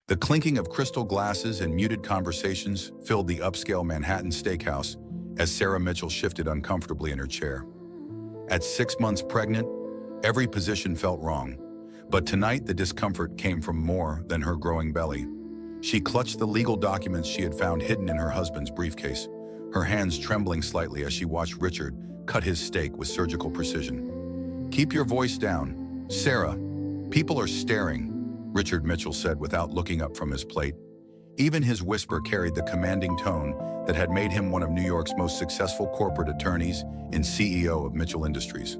The clinking of crystal glasses and muted conversations filled the upscale Manhattan steakhouse as Sarah Mitchell shifted uncomfortably in her chair. At 6 months pregnant, every position felt wrong. But tonight, the discomfort came from more than her growing belly. She clutched the legal documents she had found hidden in her husband's briefcase, her hands trembling slightly as she watched Richard cut his steak with surgical precision. "Keep your voice down, Sarah. People are staring," Richard Mitchell said without looking up from his plate. Even his whisper carried the commanding tone that had made him one of New York's most successful corporate attorneys and CEO of Mitchell Industries.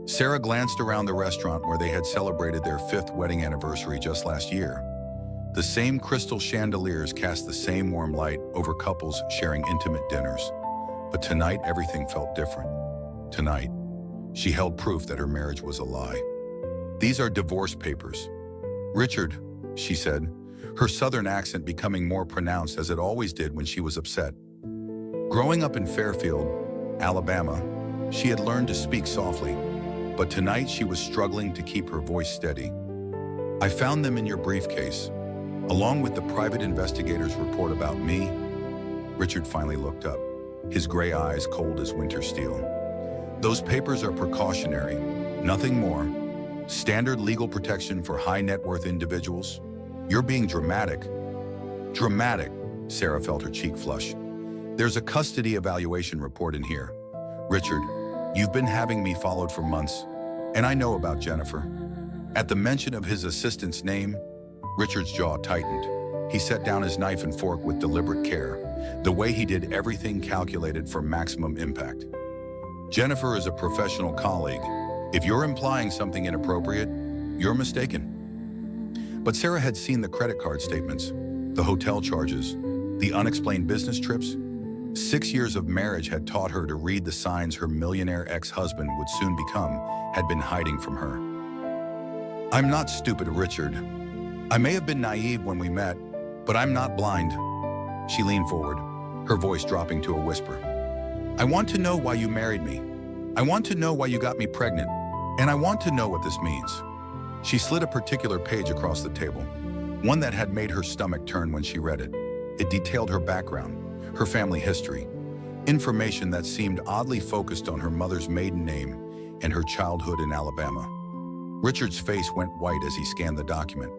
Sarah glanced around the restaurant where they had celebrated their 5th wedding anniversary just last year. The same crystal chandeliers cast the same warm light over couples sharing intimate dinners. But tonight, everything felt different. Tonight, she held proof that her marriage was a lie. "These are divorce papers." "Richard," she said, her southern accent becoming more pronounced as it always did when she was upset. Growing up in Fairfield, Alabama, she had learned to speak softly, but tonight she was struggling to keep her voice steady. "I found them in your briefcase, along with the private investigator's report about me." Richard finally looked up, his gray eyes cold as winter steel. "Those papers are precautionary, nothing more. Standard legal protection for high net worth individuals. You're being dramatic." "Dramatic," Sarah felt her cheek flush. "There's a custody evaluation report in here. Richard, you've been having me followed for months, and I know about Jennifer." At the mention of his assistant's name, Richard's jaw tightened. He set down his knife and fork with deliberate care, the way he did everything calculated for maximum impact. "Jennifer is a professional colleague. If you're implying something inappropriate, you're mistaken." But Sarah had seen the credit card statements, the hotel charges, the unexplained business trips. 6 years of marriage had taught her to read the signs her millionaire ex-husband would soon become had been hiding from her. "I'm not stupid, Richard. I may have been naive when we met, but I'm not blind." She leaned forward, her voice dropping to a whisper. "I want to know why you married me. I want to know why you got me pregnant, and I want to know what this means." She slid a particular page across the table, one that had made her stomach turn when she read it. It detailed her background, her family history, information that seemed oddly focused on her mother's maiden name and her childhood in Alabama. Richard's face went white as he scanned the document.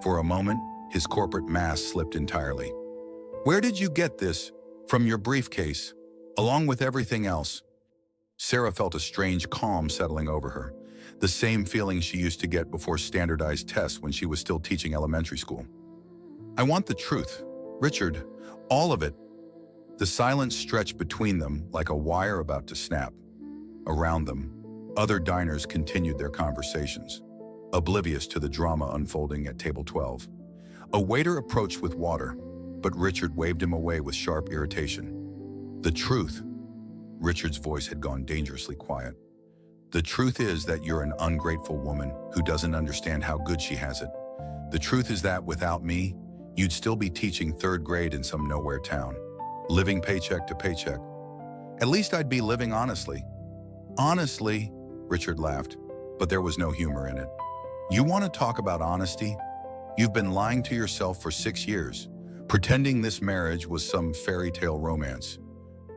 For a moment, his corporate mask slipped entirely. "Where did you get this? From your briefcase, along with everything else?" Sarah felt a strange calm settling over her, the same feeling she used to get before standardized tests when she was still teaching elementary school. "I want the truth, Richard, all of it." The silence stretched between them like a wire about to snap. Around them, other diners continued their conversations, oblivious to the drama unfolding at table 12. A waiter approached with water, but Richard waved him away with sharp irritation. "The truth," Richard's voice had gone dangerously quiet. "The truth is that you're an ungrateful woman who doesn't understand how good she has it. The truth is that without me, you'd still be teaching 3rd grade in some nowhere town, living paycheck to paycheck. At least I'd be living honestly." "Honestly," Richard laughed, but there was no humor in it. "You want to talk about honesty? You've been lying to yourself for 6 years, pretending this marriage was some fairy tale romance.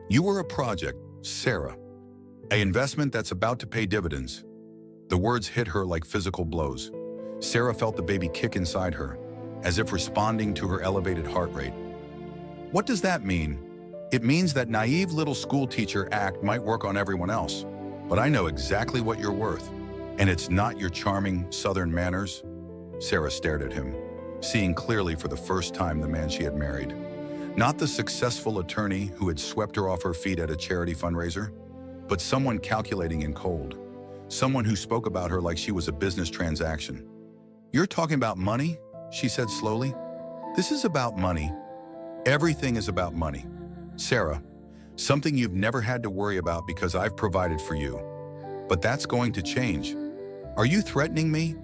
You were a project, Sarah. An investment that's about to pay dividends." The words hit her like physical blows. Sarah felt the baby kick inside her, as if responding to her elevated heart rate. "What does that mean?" "It means that naive little school teacher act might work on everyone else, but I know exactly what you're worth, and it's not your charming southern manners." Sarah stared at him, seeing clearly for the first time the man she had married. Not the successful attorney who had swept her off her feet at a charity fundraiser, but someone calculating in cold. Someone who spoke about her like she was a business transaction. "You're talking about money?" she said slowly. "This is about money. Everything is about money, Sarah. Something you've never had to worry about because I've provided for you. But that's going to change." "Are you threatening me?"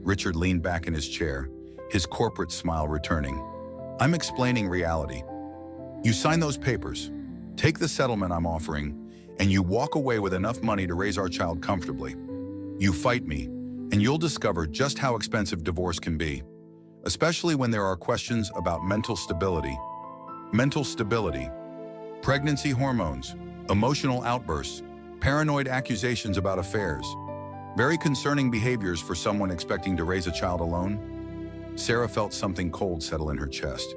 Richard leaned back in his chair, his corporate smile returning. "I'm explaining reality. You sign those papers, take the settlement I'm offering, and you walk away with enough money to raise our child comfortably. You fight me, and you'll discover just how expensive divorce can be. especially when there are questions about mental stability, pregnancy hormones, emotional outbursts, paranoid accusations about affairs. Very concerning behaviors for someone expecting to raise a child alone. Sarah felt something cold settle in her chest.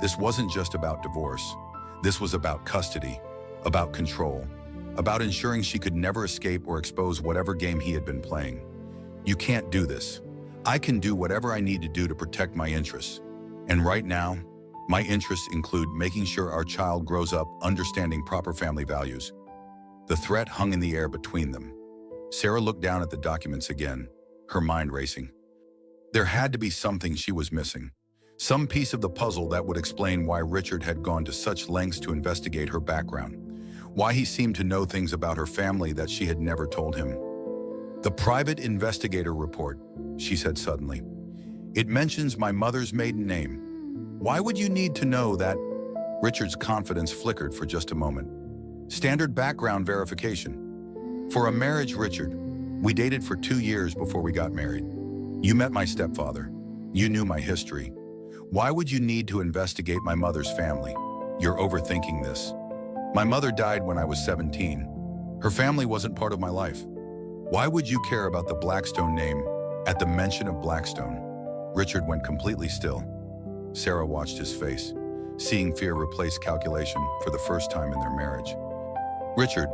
This wasn't just about divorce. This was about custody, about control, about ensuring she could never escape or expose whatever game he had been playing. You can't do this. I can do whatever I need to do to protect my interests. And right now, my interests include making sure our child grows up understanding proper family values. The threat hung in the air between them. Sarah looked down at the documents again, her mind racing. There had to be something she was missing. Some piece of the puzzle that would explain why Richard had gone to such lengths to investigate her background, why he seemed to know things about her family that she had never told him. The private investigator report, she said suddenly. It mentions my mother's maiden name. Why would you need to know that? Richard's confidence flickered for just a moment. Standard background verification. For a marriage, Richard, we dated for 2 years before we got married. You met my stepfather. You knew my history. Why would you need to investigate my mother's family? You're overthinking this. My mother died when I was 17. Her family wasn't part of my life. Why would you care about the Blackstone name at the mention of Blackstone? Richard went completely still. Sarah watched his face, seeing fear replace calculation for the first time in their marriage. Richard,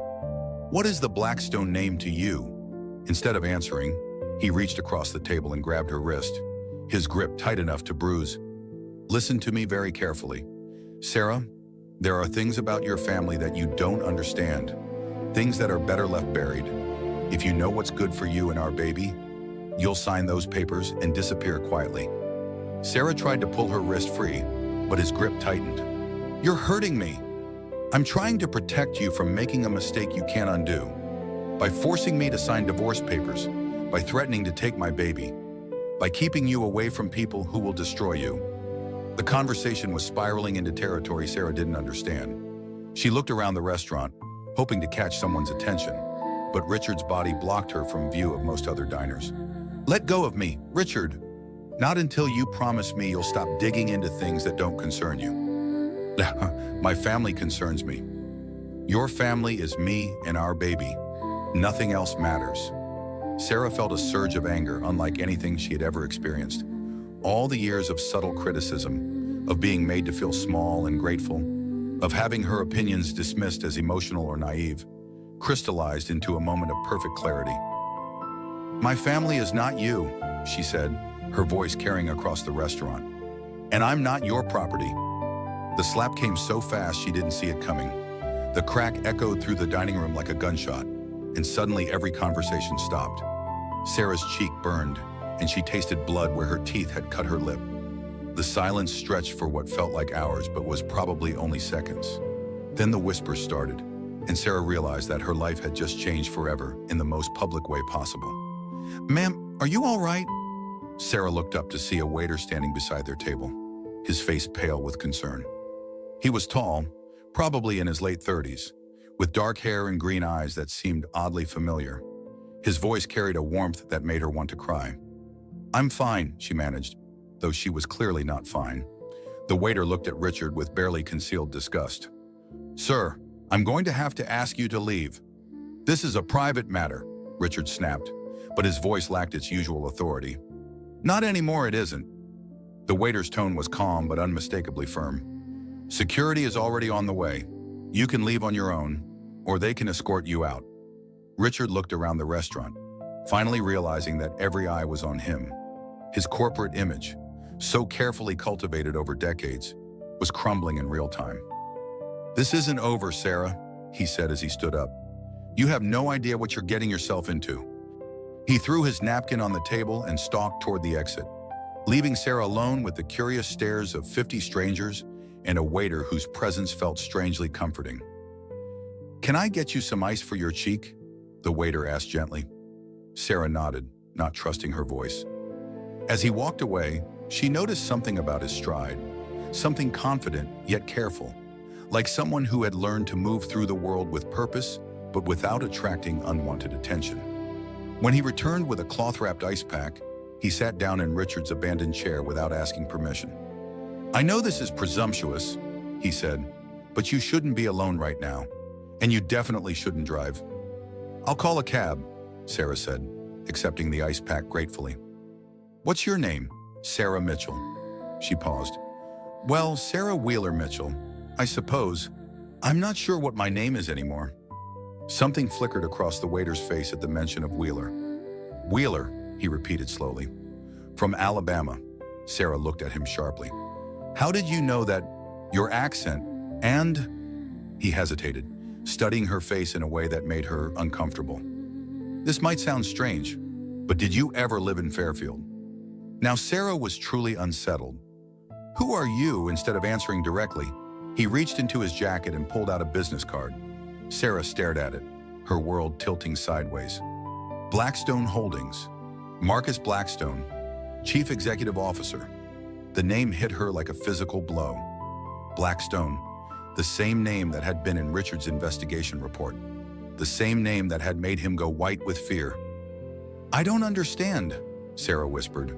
what is the Blackstone name to you? Instead of answering, he reached across the table and grabbed her wrist, his grip tight enough to bruise. Listen to me very carefully. Sarah, there are things about your family that you don't understand, things that are better left buried. If you know what's good for you and our baby, you'll sign those papers and disappear quietly. Sarah tried to pull her wrist free, but his grip tightened. You're hurting me. I'm trying to protect you from making a mistake you can't undo. By forcing me to sign divorce papers, by threatening to take my baby, by keeping you away from people who will destroy you. The conversation was spiraling into territory Sarah didn't understand. She looked around the restaurant, hoping to catch someone's attention, but Richard's body blocked her from view of most other diners. Let go of me, Richard. Not until you promise me you'll stop digging into things that don't concern you. My family concerns me. Your family is me and our baby. Nothing else matters. Sarah felt a surge of anger unlike anything she had ever experienced. All the years of subtle criticism, of being made to feel small and grateful, of having her opinions dismissed as emotional or naive, crystallized into a moment of perfect clarity. My family is not you, she said, her voice carrying across the restaurant. And I'm not your property. The slap came so fast she didn't see it coming. The crack echoed through the dining room like a gunshot, and suddenly every conversation stopped. Sarah's cheek burned, and she tasted blood where her teeth had cut her lip. The silence stretched for what felt like hours but was probably only seconds. Then the whispers started, and Sarah realized that her life had just changed forever in the most public way possible. Ma'am, are you all right? Sarah looked up to see a waiter standing beside their table, his face pale with concern. He was tall, probably in his late 30s, with dark hair and green eyes that seemed oddly familiar. His voice carried a warmth that made her want to cry. I'm fine, she managed, though she was clearly not fine. The waiter looked at Richard with barely concealed disgust. Sir, I'm going to have to ask you to leave. This is a private matter, Richard snapped, but his voice lacked its usual authority. Not anymore, it isn't. The waiter's tone was calm but unmistakably firm. Security is already on the way. You can leave on your own, or they can escort you out. Richard looked around the restaurant, finally realizing that every eye was on him. His corporate image, so carefully cultivated over decades, was crumbling in real time. This isn't over, Sarah, he said as he stood up. You have no idea what you're getting yourself into. He threw his napkin on the table and stalked toward the exit, leaving Sarah alone with the curious stares of 50 strangers and a waiter whose presence felt strangely comforting. Can I get you some ice for your cheek? The waiter asked gently. Sarah nodded, not trusting her voice. As he walked away, she noticed something about his stride, something confident yet careful, like someone who had learned to move through the world with purpose, but without attracting unwanted attention. When he returned with a cloth-wrapped ice pack, He sat down in Richard's abandoned chair without asking permission. "I know this is presumptuous," he said, "but you shouldn't be alone right now. And you definitely shouldn't drive." "I'll call a cab," Sarah said, accepting the ice pack gratefully. "What's your name?" "Sarah Mitchell." She paused. "Well, Sarah Wheeler Mitchell, I suppose. I'm not sure what my name is anymore." Something flickered across the waiter's face at the mention of Wheeler. "Wheeler," he repeated slowly. "From Alabama." Sarah looked at him sharply. "How did you know that? Your accent, and—" He hesitated, studying her face in a way that made her uncomfortable. "This might sound strange, but did you ever live in Fairfield?" Now Sarah was truly unsettled. "Who are you?" Instead of answering directly, he reached into his jacket and pulled out a business card. Sarah stared at it, her world tilting sideways. Blackstone Holdings. Marcus Blackstone, Chief Executive Officer. The name hit her like a physical blow. Blackstone, the same name that had been in Richard's investigation report. The same name that had made him go white with fear. "I don't understand," Sarah whispered.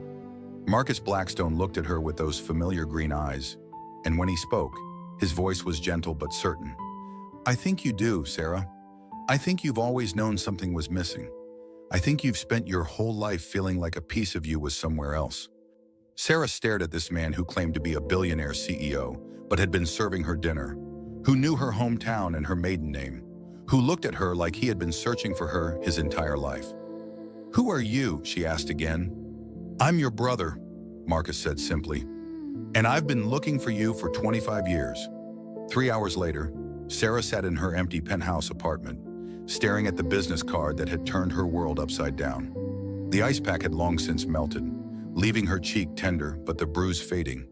Marcus Blackstone looked at her with those familiar green eyes, and when he spoke, his voice was gentle but certain. "I think you do, Sarah. I think you've always known something was missing. I think you've spent your whole life feeling like a piece of you was somewhere else." Sarah stared at this man who claimed to be a billionaire CEO, but had been serving her dinner, who knew her hometown and her maiden name, who looked at her like he had been searching for her his entire life. "Who are you?" she asked again. "I'm your brother," Marcus said simply. "And I've been looking for you for 25 years. 3 hours later, Sarah sat in her empty penthouse apartment, staring at the business card that had turned her world upside down. The ice pack had long since melted, leaving her cheek tender but the bruise fading.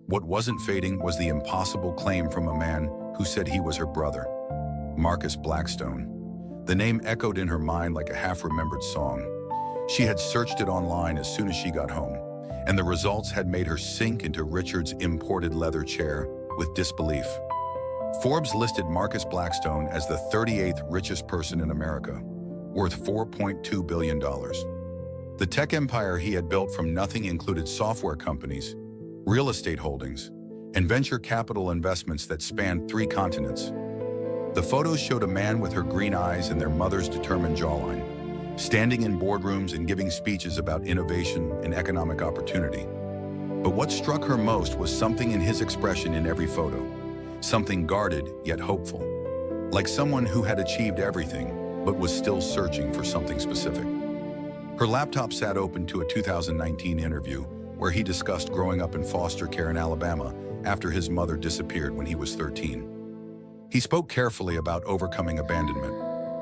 What wasn't fading was the impossible claim from a man who said he was her brother. Marcus Blackstone. The name echoed in her mind like a half-remembered song. She had searched it online as soon as she got home, and the results had made her sink into Richard's imported leather chair with disbelief. Forbes listed Marcus Blackstone as the 38th richest person in America, worth $4.2 billion. The tech empire he had built from nothing included software companies, real estate holdings, and venture capital investments that spanned 3 continents. The photos showed a man with her green eyes and their mother's determined jawline, standing in boardrooms and giving speeches about innovation and economic opportunity. But what struck her most was something in his expression in every photo, something guarded yet hopeful, like someone who had achieved everything but was still searching for something specific. Her laptop sat open to a 2019 interview where he discussed growing up in foster care in Alabama after his mother disappeared when he was 13. He spoke carefully about overcoming abandonment,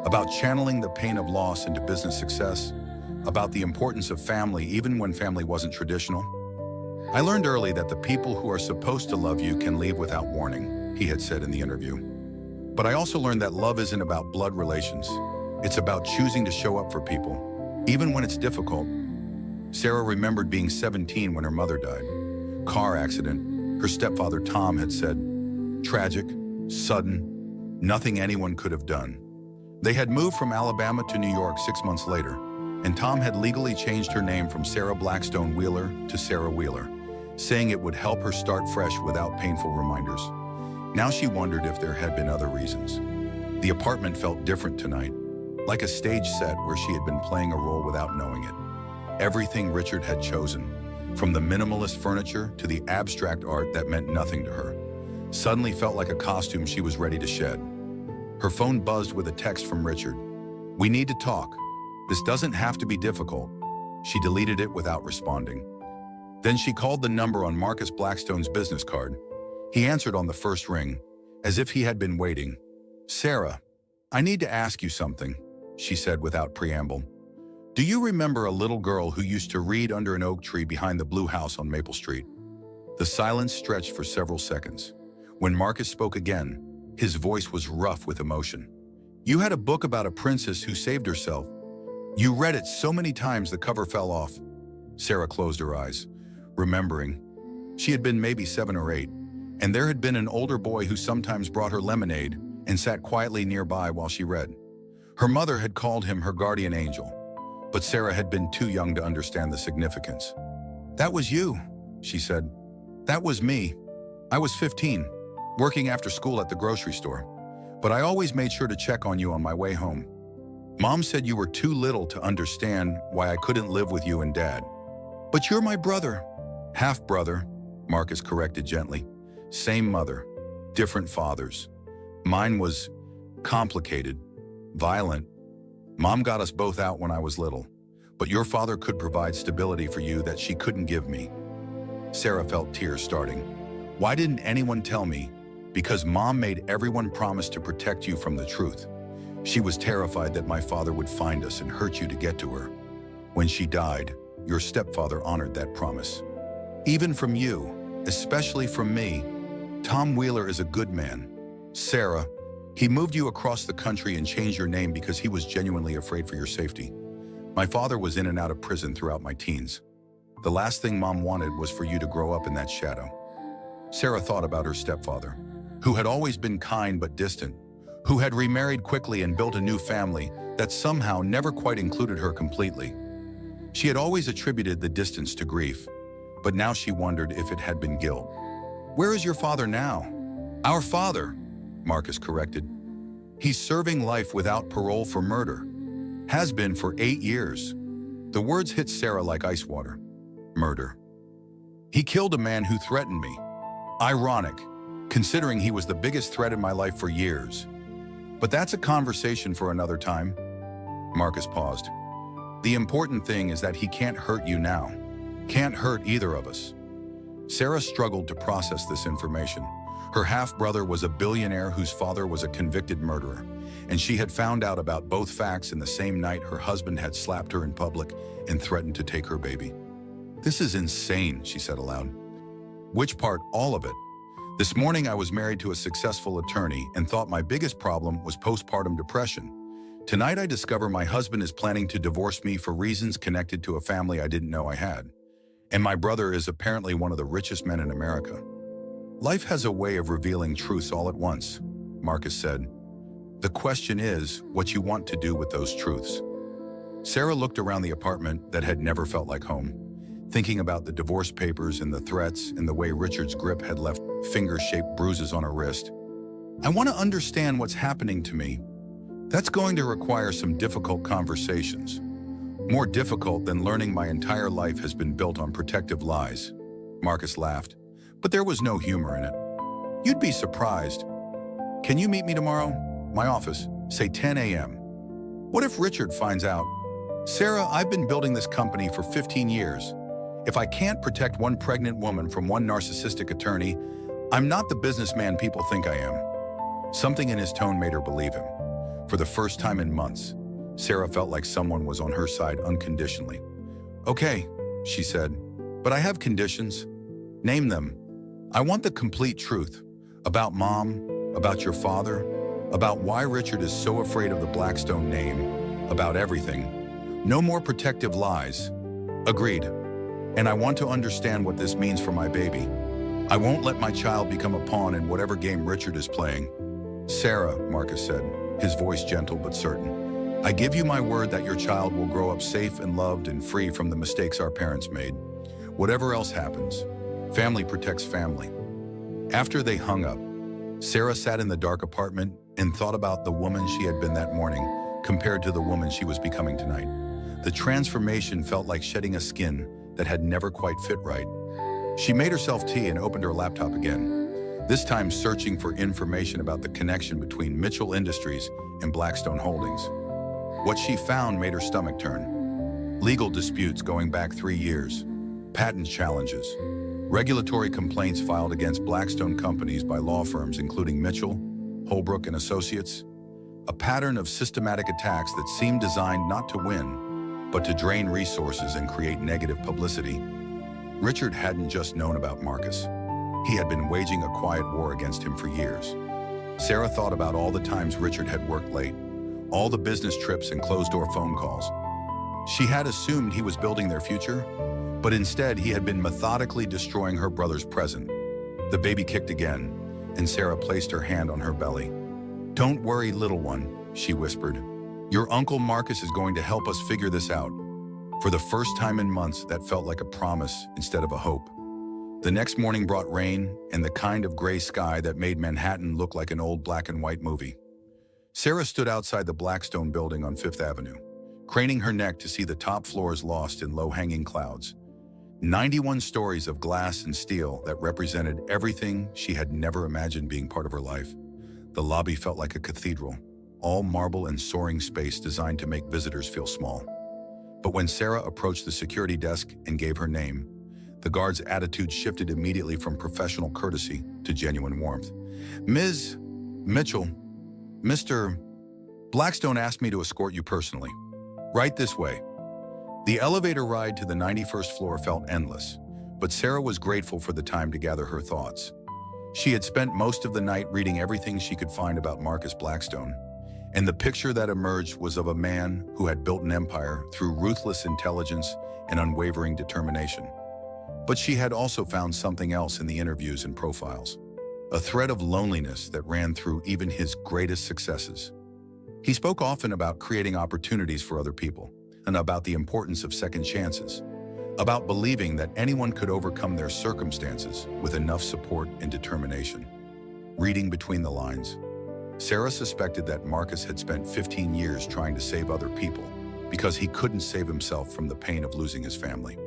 about channeling the pain of loss into business success, about the importance of family even when family wasn't traditional. "I learned early that the people who are supposed to love you can leave without warning," he had said in the interview. "But I also learned that love isn't about blood relations. It's about choosing to show up for people, even when it's difficult." Sarah remembered being 17 when her mother died. Car accident, her stepfather Tom had said. Tragic, sudden, nothing anyone could have done. They had moved from Alabama to New York 6 months later, and Tom had legally changed her name from Sarah Blackstone Wheeler to Sarah Wheeler, saying it would help her start fresh without painful reminders. Now she wondered if there had been other reasons. The apartment felt different tonight, like a stage set where she had been playing a role without knowing it. Everything Richard had chosen, from the minimalist furniture to the abstract art that meant nothing to her, suddenly felt like a costume she was ready to shed. Her phone buzzed with a text from Richard. "We need to talk. This doesn't have to be difficult." She deleted it without responding. Then she called the number on Marcus Blackstone's business card. He answered on the first ring, as if he had been waiting. "Sarah, I need to ask you something," she said without preamble. "Do you remember a little girl who used to read under an oak tree behind the blue house on Maple Street?" The silence stretched for several seconds. When Marcus spoke again, his voice was rough with emotion. "You had a book about a princess who saved herself. You read it so many times the cover fell off." Sarah closed her eyes, remembering. She had been maybe 7 or 8, and there had been an older boy who sometimes brought her lemonade and sat quietly nearby while she read. Her mother had called him her guardian angel, but Sarah had been too young to understand the significance. "That was you," she said. "That was me. I was 15, working after school at the grocery store, but I always made sure to check on you on my way home. Mom said you were too little to understand why I couldn't live with you and Dad. But you're my brother." "Half-brother," Marcus corrected gently. "Same mother, different fathers. Mine was complicated, violent. Mom got us both out when I was little, but your father could provide stability for you that she couldn't give me." Sarah felt tears starting. "Why didn't anyone tell me?" "Because Mom made everyone promise to protect you from the truth. She was terrified that my father would find us and hurt you to get to her. When she died, your stepfather honored that promise. Even from you, especially from me. Tom Wheeler is a good man. Sarah, he moved you across the country and changed your name because he was genuinely afraid for your safety. My father was in and out of prison throughout my teens. The last thing Mom wanted was for you to grow up in that shadow." Sarah thought about her stepfather, who had always been kind but distant, who had remarried quickly and built a new family that somehow never quite included her completely. She had always attributed the distance to grief, but now she wondered if it had been guilt. "Where is your father now?" "Our father," Marcus corrected. "He's serving life without parole for murder. Has been for 8 years." The words hit Sarah like ice water. Murder. "He killed a man who threatened me. Ironic, considering he was the biggest threat in my life for years. But that's a conversation for another time." Marcus paused. "The important thing is that he can't hurt you now. Can't hurt either of us." Sarah struggled to process this information. Her half-brother was a billionaire whose father was a convicted murderer, and she had found out about both facts in the same night her husband had slapped her in public and threatened to take her baby. "This is insane," she said aloud. "Which part? All of it? This morning I was married to a successful attorney and thought my biggest problem was postpartum depression. Tonight I discover my husband is planning to divorce me for reasons connected to a family I didn't know I had. And my brother is apparently one of the richest men in America." "Life has a way of revealing truths all at once," Marcus said. "The question is what you want to do with those truths." Sarah looked around the apartment that had never felt like home, thinking about the divorce papers and the threats and the way Richard's grip had left finger-shaped bruises on her wrist. "I want to understand what's happening to me. That's going to require some difficult conversations. More difficult than learning my entire life has been built on protective lies." Marcus laughed, but there was no humor in it. "You'd be surprised. Can you meet me tomorrow? My office, say 10 a.m. What if Richard finds out? Sarah, I've been building this company for 15 years. If I can't protect one pregnant woman from one narcissistic attorney, I'm not the businessman people think I am." Something in his tone made her believe him. For the first time in months, Sarah felt like someone was on her side unconditionally. "Okay," she said, "but I have conditions." "Name them." "I want the complete truth. About Mom, about your father, about why Richard is so afraid of the Blackstone name, about everything. No more protective lies." "Agreed. And I want to understand what this means for my baby. I won't let my child become a pawn in whatever game Richard is playing." "Sarah," Marcus said, his voice gentle but certain, "I give you my word that your child will grow up safe and loved and free from the mistakes our parents made. Whatever else happens, family protects family." After they hung up, Sarah sat in the dark apartment and thought about the woman she had been that morning compared to the woman she was becoming tonight. The transformation felt like shedding a skin that had never quite fit right. She made herself tea and opened her laptop again, this time searching for information about the connection between Mitchell Industries and Blackstone Holdings. What she found made her stomach turn. Legal disputes going back 3 years, patent challenges, regulatory complaints filed against Blackstone companies by law firms including Mitchell, Holbrook and Associates, a pattern of systematic attacks that seemed designed not to win, but to drain resources and create negative publicity. Richard hadn't just known about Marcus. He had been waging a quiet war against him for years. Sarah thought about all the times Richard had worked late, all the business trips and closed-door phone calls. She had assumed he was building their future, but instead he had been methodically destroying her brother's present. The baby kicked again, and Sarah placed her hand on her belly. "Don't worry, little one," she whispered. "Your Uncle Marcus is going to help us figure this out." For the first time in months, that felt like a promise instead of a hope. The next morning brought rain and the kind of gray sky that made Manhattan look like an old black and white movie. Sarah stood outside the Blackstone building on Fifth Avenue, craning her neck to see the top floors lost in low-hanging clouds. 91 stories of glass and steel that represented everything she had never imagined being part of her life. The lobby felt like a cathedral, all marble and soaring space designed to make visitors feel small. But when Sarah approached the security desk and gave her name, the guard's attitude shifted immediately from professional courtesy to genuine warmth. "Ms. Mitchell, Mr. Blackstone asked me to escort you personally. Right this way." The elevator ride to the 91st floor felt endless, but Sarah was grateful for the time to gather her thoughts. She had spent most of the night reading everything she could find about Marcus Blackstone, and the picture that emerged was of a man who had built an empire through ruthless intelligence and unwavering determination. But she had also found something else in the interviews and profiles, a thread of loneliness that ran through even his greatest successes. He spoke often about creating opportunities for other people and about the importance of second chances, about believing that anyone could overcome their circumstances with enough support and determination. Reading between the lines, Sarah suspected that Marcus had spent 15 years trying to save other people because he couldn't save himself from the pain of losing his family.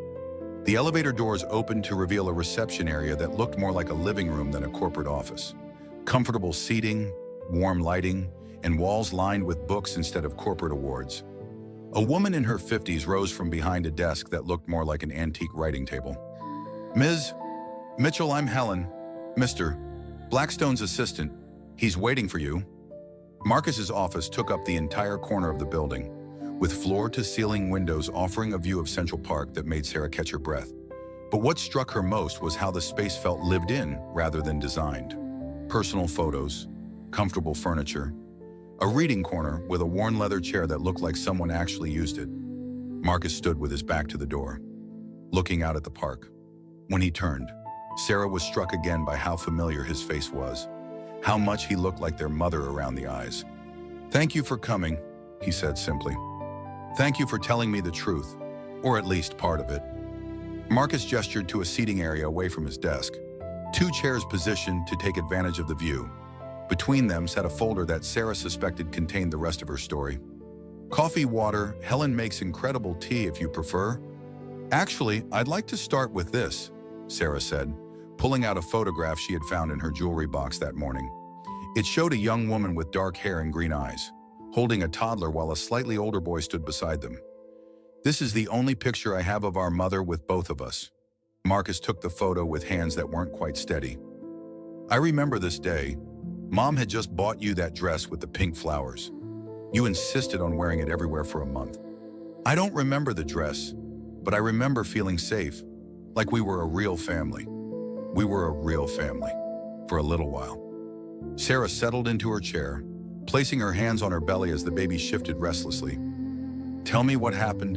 The elevator doors opened to reveal a reception area that looked more like a living room than a corporate office. Comfortable seating, warm lighting, and walls lined with books instead of corporate awards. A woman in her 50s rose from behind a desk that looked more like an antique writing table. "Ms. Mitchell, I'm Helen, Mr. Blackstone's assistant. He's waiting for you." Marcus's office took up the entire corner of the building, with floor-to-ceiling windows offering a view of Central Park that made Sarah catch her breath. But what struck her most was how the space felt lived in rather than designed. Personal photos, comfortable furniture, a reading corner with a worn leather chair that looked like someone actually used it. Marcus stood with his back to the door, looking out at the park. When he turned, Sarah was struck again by how familiar his face was, how much he looked like their mother around the eyes. "Thank you for coming," he said simply. "Thank you for telling me the truth, or at least part of it." Marcus gestured to a seating area away from his desk, 2 chairs positioned to take advantage of the view. Between them sat a folder that Sarah suspected contained the rest of her story. "Coffee, water, Helen makes incredible tea if you prefer." "Actually, I'd like to start with this," Sarah said, pulling out a photograph she had found in her jewelry box that morning. It showed a young woman with dark hair and green eyes, holding a toddler while a slightly older boy stood beside them. "This is the only picture I have of our mother with both of us." Marcus took the photo with hands that weren't quite steady. "I remember this day. Mom had just bought you that dress with the pink flowers. You insisted on wearing it everywhere for a month. I don't remember the dress, but I remember feeling safe, like we were a real family. We were a real family, for a little while." Sarah settled into her chair, placing her hands on her belly as the baby shifted restlessly. "Tell me what happened.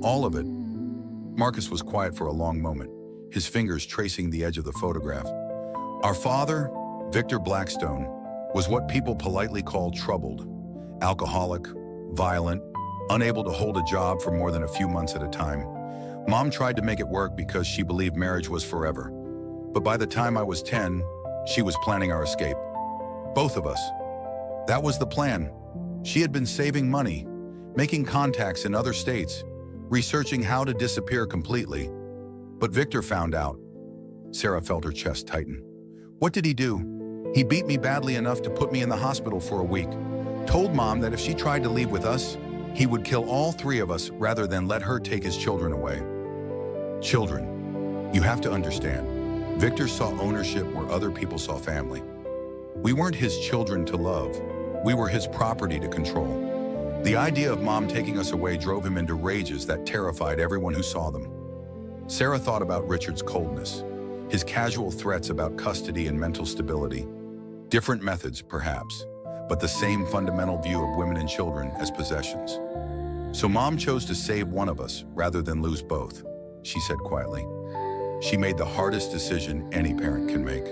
All of it." Marcus was quiet for a long moment, his fingers tracing the edge of the photograph. "Our father, Victor Blackstone, was what people politely call troubled. Alcoholic, violent, unable to hold a job for more than a few months at a time. Mom tried to make it work because she believed marriage was forever. But by the time I was 10, she was planning our escape. Both of us. That was the plan. She had been saving money, making contacts in other states, researching how to disappear completely. But Victor found out." Sarah felt her chest tighten. "What did he do? He beat me badly enough to put me in the hospital for a week. Told Mom that if she tried to leave with us, he would kill all 3 of us rather than let her take his children away." Children. You have to understand, Victor saw ownership where other people saw family. We weren't his children to love. We were his property to control. The idea of Mom taking us away drove him into rages that terrified everyone who saw them. Sarah thought about Richard's coldness, his casual threats about custody and mental stability. Different methods, perhaps, but the same fundamental view of women and children as possessions. "So Mom chose to save one of us rather than lose both," she said quietly. "She made the hardest decision any parent can make.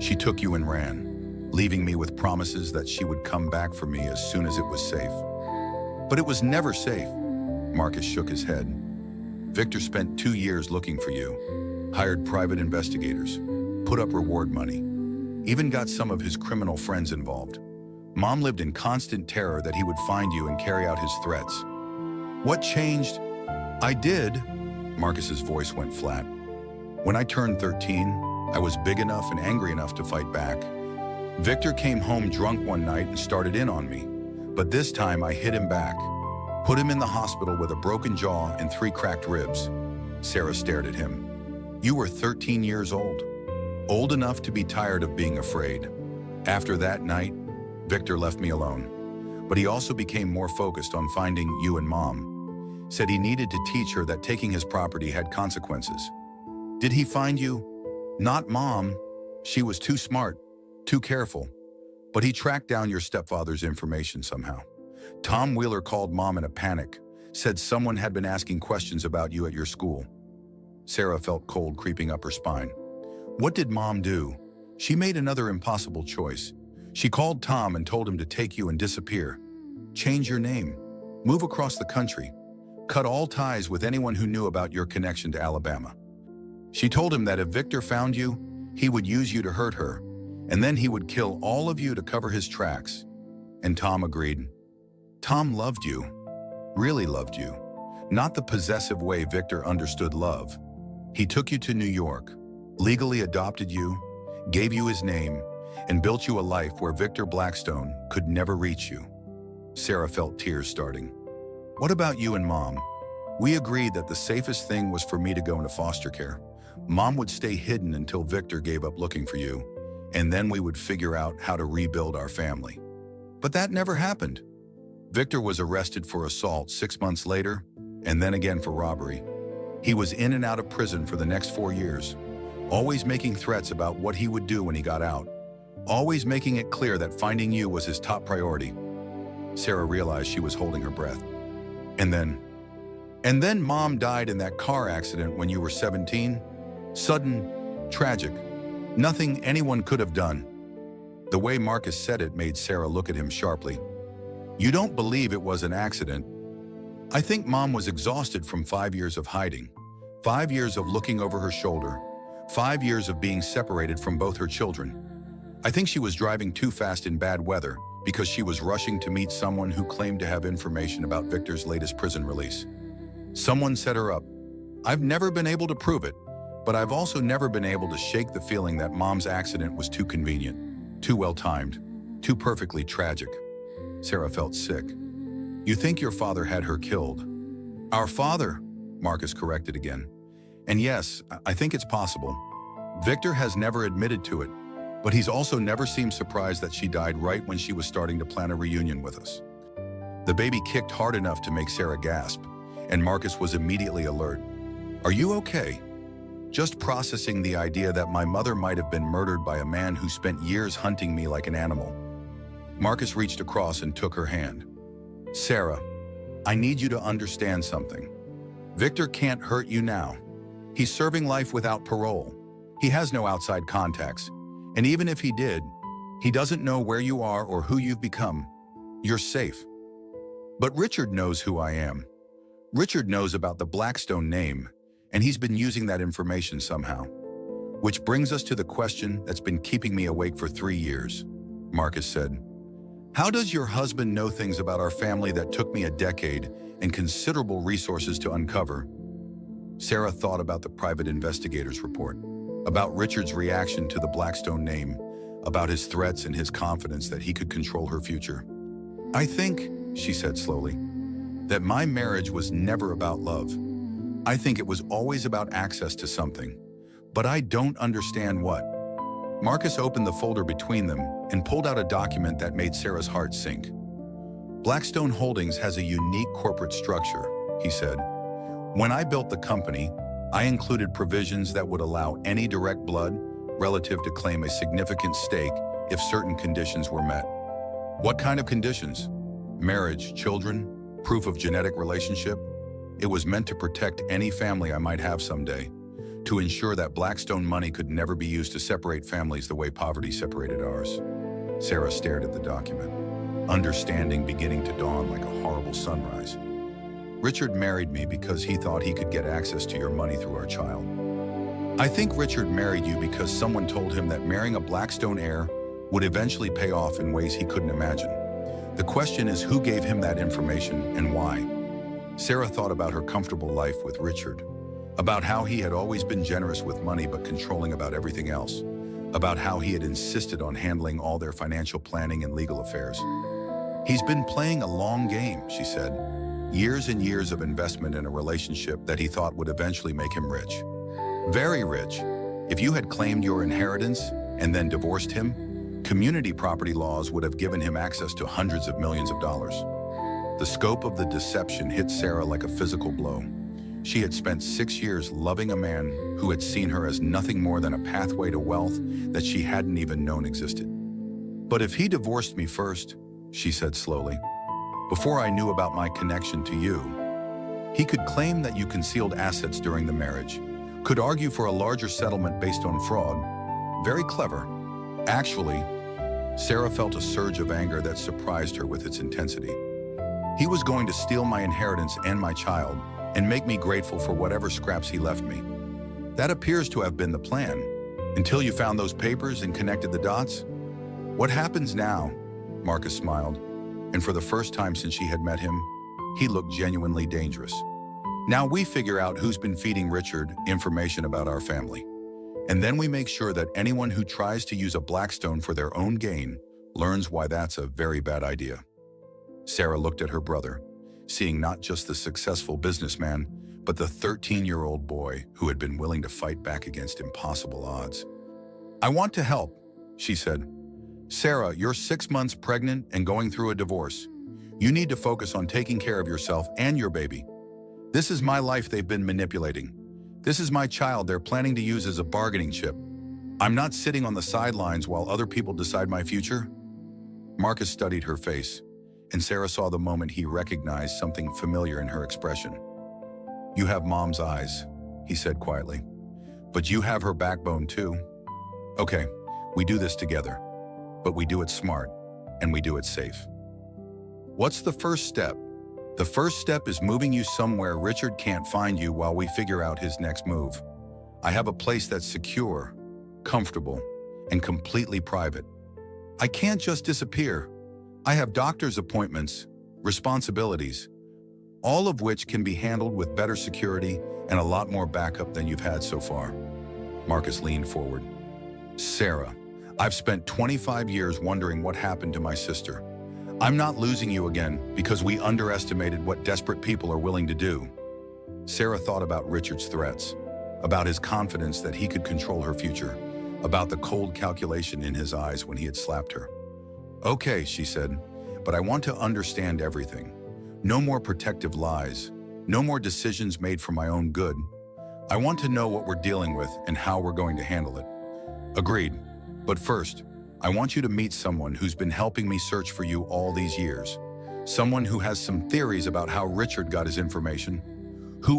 She took you and ran, leaving me with promises that she would come back for me as soon as it was safe." "But it was never safe." Marcus shook his head. Victor spent 2 years looking for you, hired private investigators, put up reward money, even got some of his criminal friends involved. Mom lived in constant terror that he would find you and carry out his threats. What changed? I did. Marcus's voice went flat. When I turned 13, I was big enough and angry enough to fight back. Victor came home drunk one night and started in on me. But this time I hit him back, put him in the hospital with a broken jaw and 3 cracked ribs. Sarah stared at him. You were 13 years old enough to be tired of being afraid. After that night, Victor left me alone. But he also became more focused on finding you and Mom. Said he needed to teach her that taking his property had consequences. Did he find you? Not Mom. She was too smart, too careful. But he tracked down your stepfather's information somehow. Tom Wheeler called Mom in a panic, said someone had been asking questions about you at your school. Sarah felt cold creeping up her spine. What did Mom do? She made another impossible choice. She called Tom and told him to take you and disappear. Change your name. Move across the country. Cut all ties with anyone who knew about your connection to Alabama. She told him that if Victor found you, he would use you to hurt her, and then he would kill all of you to cover his tracks. And Tom agreed. Tom loved you, really loved you, not the possessive way Victor understood love. He took you to New York, legally adopted you, gave you his name, and built you a life where Victor Blackstone could never reach you. Sarah felt tears starting. What about you and Mom? We agreed that the safest thing was for me to go into foster care. Mom would stay hidden until Victor gave up looking for you, and then we would figure out how to rebuild our family. But that never happened. Victor was arrested for assault 6 months later, and then again for robbery. He was in and out of prison for the next 4 years, always making threats about what he would do when he got out, always making it clear that finding you was his top priority. Sarah realized she was holding her breath. And then Mom died in that car accident when you were 17. Sudden, tragic, nothing anyone could have done. The way Marcus said it made Sarah look at him sharply. You don't believe it was an accident? I think Mom was exhausted from 5 years of hiding, 5 years of looking over her shoulder, 5 years of being separated from both her children. I think she was driving too fast in bad weather because she was rushing to meet someone who claimed to have information about Victor's latest prison release. Someone set her up. I've never been able to prove it, but I've also never been able to shake the feeling that Mom's accident was too convenient, too well-timed, too perfectly tragic. Sarah felt sick. You think your father had her killed? Our father, Marcus corrected again. And yes, I think it's possible. Victor has never admitted to it, but he's also never seemed surprised that she died right when she was starting to plan a reunion with us. The baby kicked hard enough to make Sarah gasp, and Marcus was immediately alert. Are you okay? Just processing the idea that my mother might have been murdered by a man who spent years hunting me like an animal. Marcus reached across and took her hand. Sarah, I need you to understand something. Victor can't hurt you now. He's serving life without parole. He has no outside contacts. And even if he did, he doesn't know where you are or who you've become. You're safe. But Richard knows who I am. Richard knows about the Blackstone name, and he's been using that information somehow. Which brings us to the question that's been keeping me awake for 3 years, Marcus said. How does your husband know things about our family that took me a decade and considerable resources to uncover? Sarah thought about the private investigator's report, about Richard's reaction to the Blackstone name, about his threats and his confidence that he could control her future. I think, she said slowly, that my marriage was never about love. I think it was always about access to something, but I don't understand what. Marcus opened the folder between them and pulled out a document that made Sarah's heart sink. Blackstone Holdings has a unique corporate structure, he said. When I built the company, I included provisions that would allow any direct blood relative to claim a significant stake if certain conditions were met. What kind of conditions? Marriage, children, proof of genetic relationship? It was meant to protect any family I might have someday, to ensure that Blackstone money could never be used to separate families the way poverty separated ours. Sarah stared at the document, understanding beginning to dawn like a horrible sunrise. Richard married me because he thought he could get access to your money through our child. I think Richard married you because someone told him that marrying a Blackstone heir would eventually pay off in ways he couldn't imagine. The question is who gave him that information and why? Sarah thought about her comfortable life with Richard, about how he had always been generous with money but controlling about everything else, about how he had insisted on handling all their financial planning and legal affairs. He's been playing a long game, she said. Years and years of investment in a relationship that he thought would eventually make him rich. Very rich. If you had claimed your inheritance and then divorced him, community property laws would have given him access to hundreds of millions of dollars. The scope of the deception hit Sarah like a physical blow. She had spent 6 years loving a man who had seen her as nothing more than a pathway to wealth that she hadn't even known existed. But if he divorced me first, she said slowly, before I knew about my connection to you, he could claim that you concealed assets during the marriage, could argue for a larger settlement based on fraud. Very clever. Actually, Sarah felt a surge of anger that surprised her with its intensity. He was going to steal my inheritance and my child and make me grateful for whatever scraps he left me. That appears to have been the plan. Until you found those papers and connected the dots? What happens now? Marcus smiled, and for the first time since she had met him, he looked genuinely dangerous. Now we figure out who's been feeding Richard information about our family. And then we make sure that anyone who tries to use a Blackstone for their own gain learns why that's a very bad idea. Sarah looked at her brother, seeing not just the successful businessman, but the 13-year-old boy who had been willing to fight back against impossible odds. I want to help, she said. Sarah, you're 6 months pregnant and going through a divorce. You need to focus on taking care of yourself and your baby. This is my life they've been manipulating. This is my child they're planning to use as a bargaining chip. I'm not sitting on the sidelines while other people decide my future. Marcus studied her face, and Sarah saw the moment he recognized something familiar in her expression. You have mom's eyes, he said quietly, but you have her backbone too. Okay, we do this together, but we do it smart, and we do it safe. What's the first step? The first step is moving you somewhere Richard can't find you while we figure out his next move. I have a place that's secure, comfortable, and completely private. I can't just disappear. I have doctor's appointments, responsibilities, all of which can be handled with better security and a lot more backup than you've had so far. Marcus leaned forward. Sarah, I've spent 25 years wondering what happened to my sister. I'm not losing you again because we underestimated what desperate people are willing to do. Sarah thought about Richard's threats, about his confidence that he could control her future, about the cold calculation in his eyes when he had slapped her. Okay, she said, but I want to understand everything. No more protective lies, no more decisions made for my own good. I want to know what we're dealing with and how we're going to handle it. Agreed, but first, I want you to meet someone who's been helping me search for you all these years. Someone who has some theories about how Richard got his information,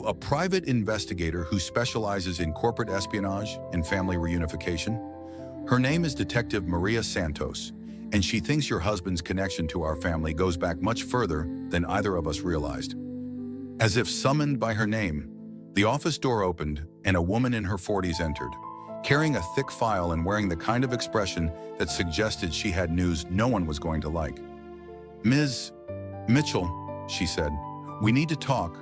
a private investigator who specializes in corporate espionage and family reunification. Her name is Detective Maria Santos, and she thinks your husband's connection to our family goes back much further than either of us realized. As if summoned by her name, the office door opened and a woman in her 40s entered, carrying a thick file and wearing the kind of expression that suggested she had news no one was going to like. Ms. Mitchell, she said, we need to talk.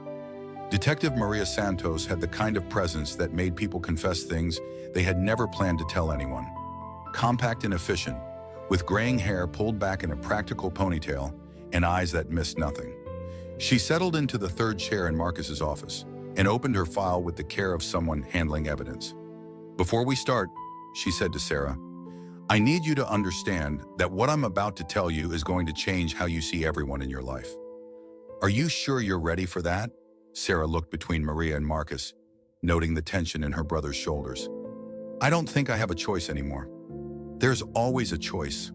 Detective Maria Santos had the kind of presence that made people confess things they had never planned to tell anyone. Compact and efficient, with graying hair pulled back in a practical ponytail and eyes that missed nothing. She settled into the third chair in Marcus's office and opened her file with the care of someone handling evidence. Before we start, she said to Sarah, I need you to understand that what I'm about to tell you is going to change how you see everyone in your life. Are you sure you're ready for that? Sarah looked between Maria and Marcus, noting the tension in her brother's shoulders. I don't think I have a choice anymore. There's always a choice.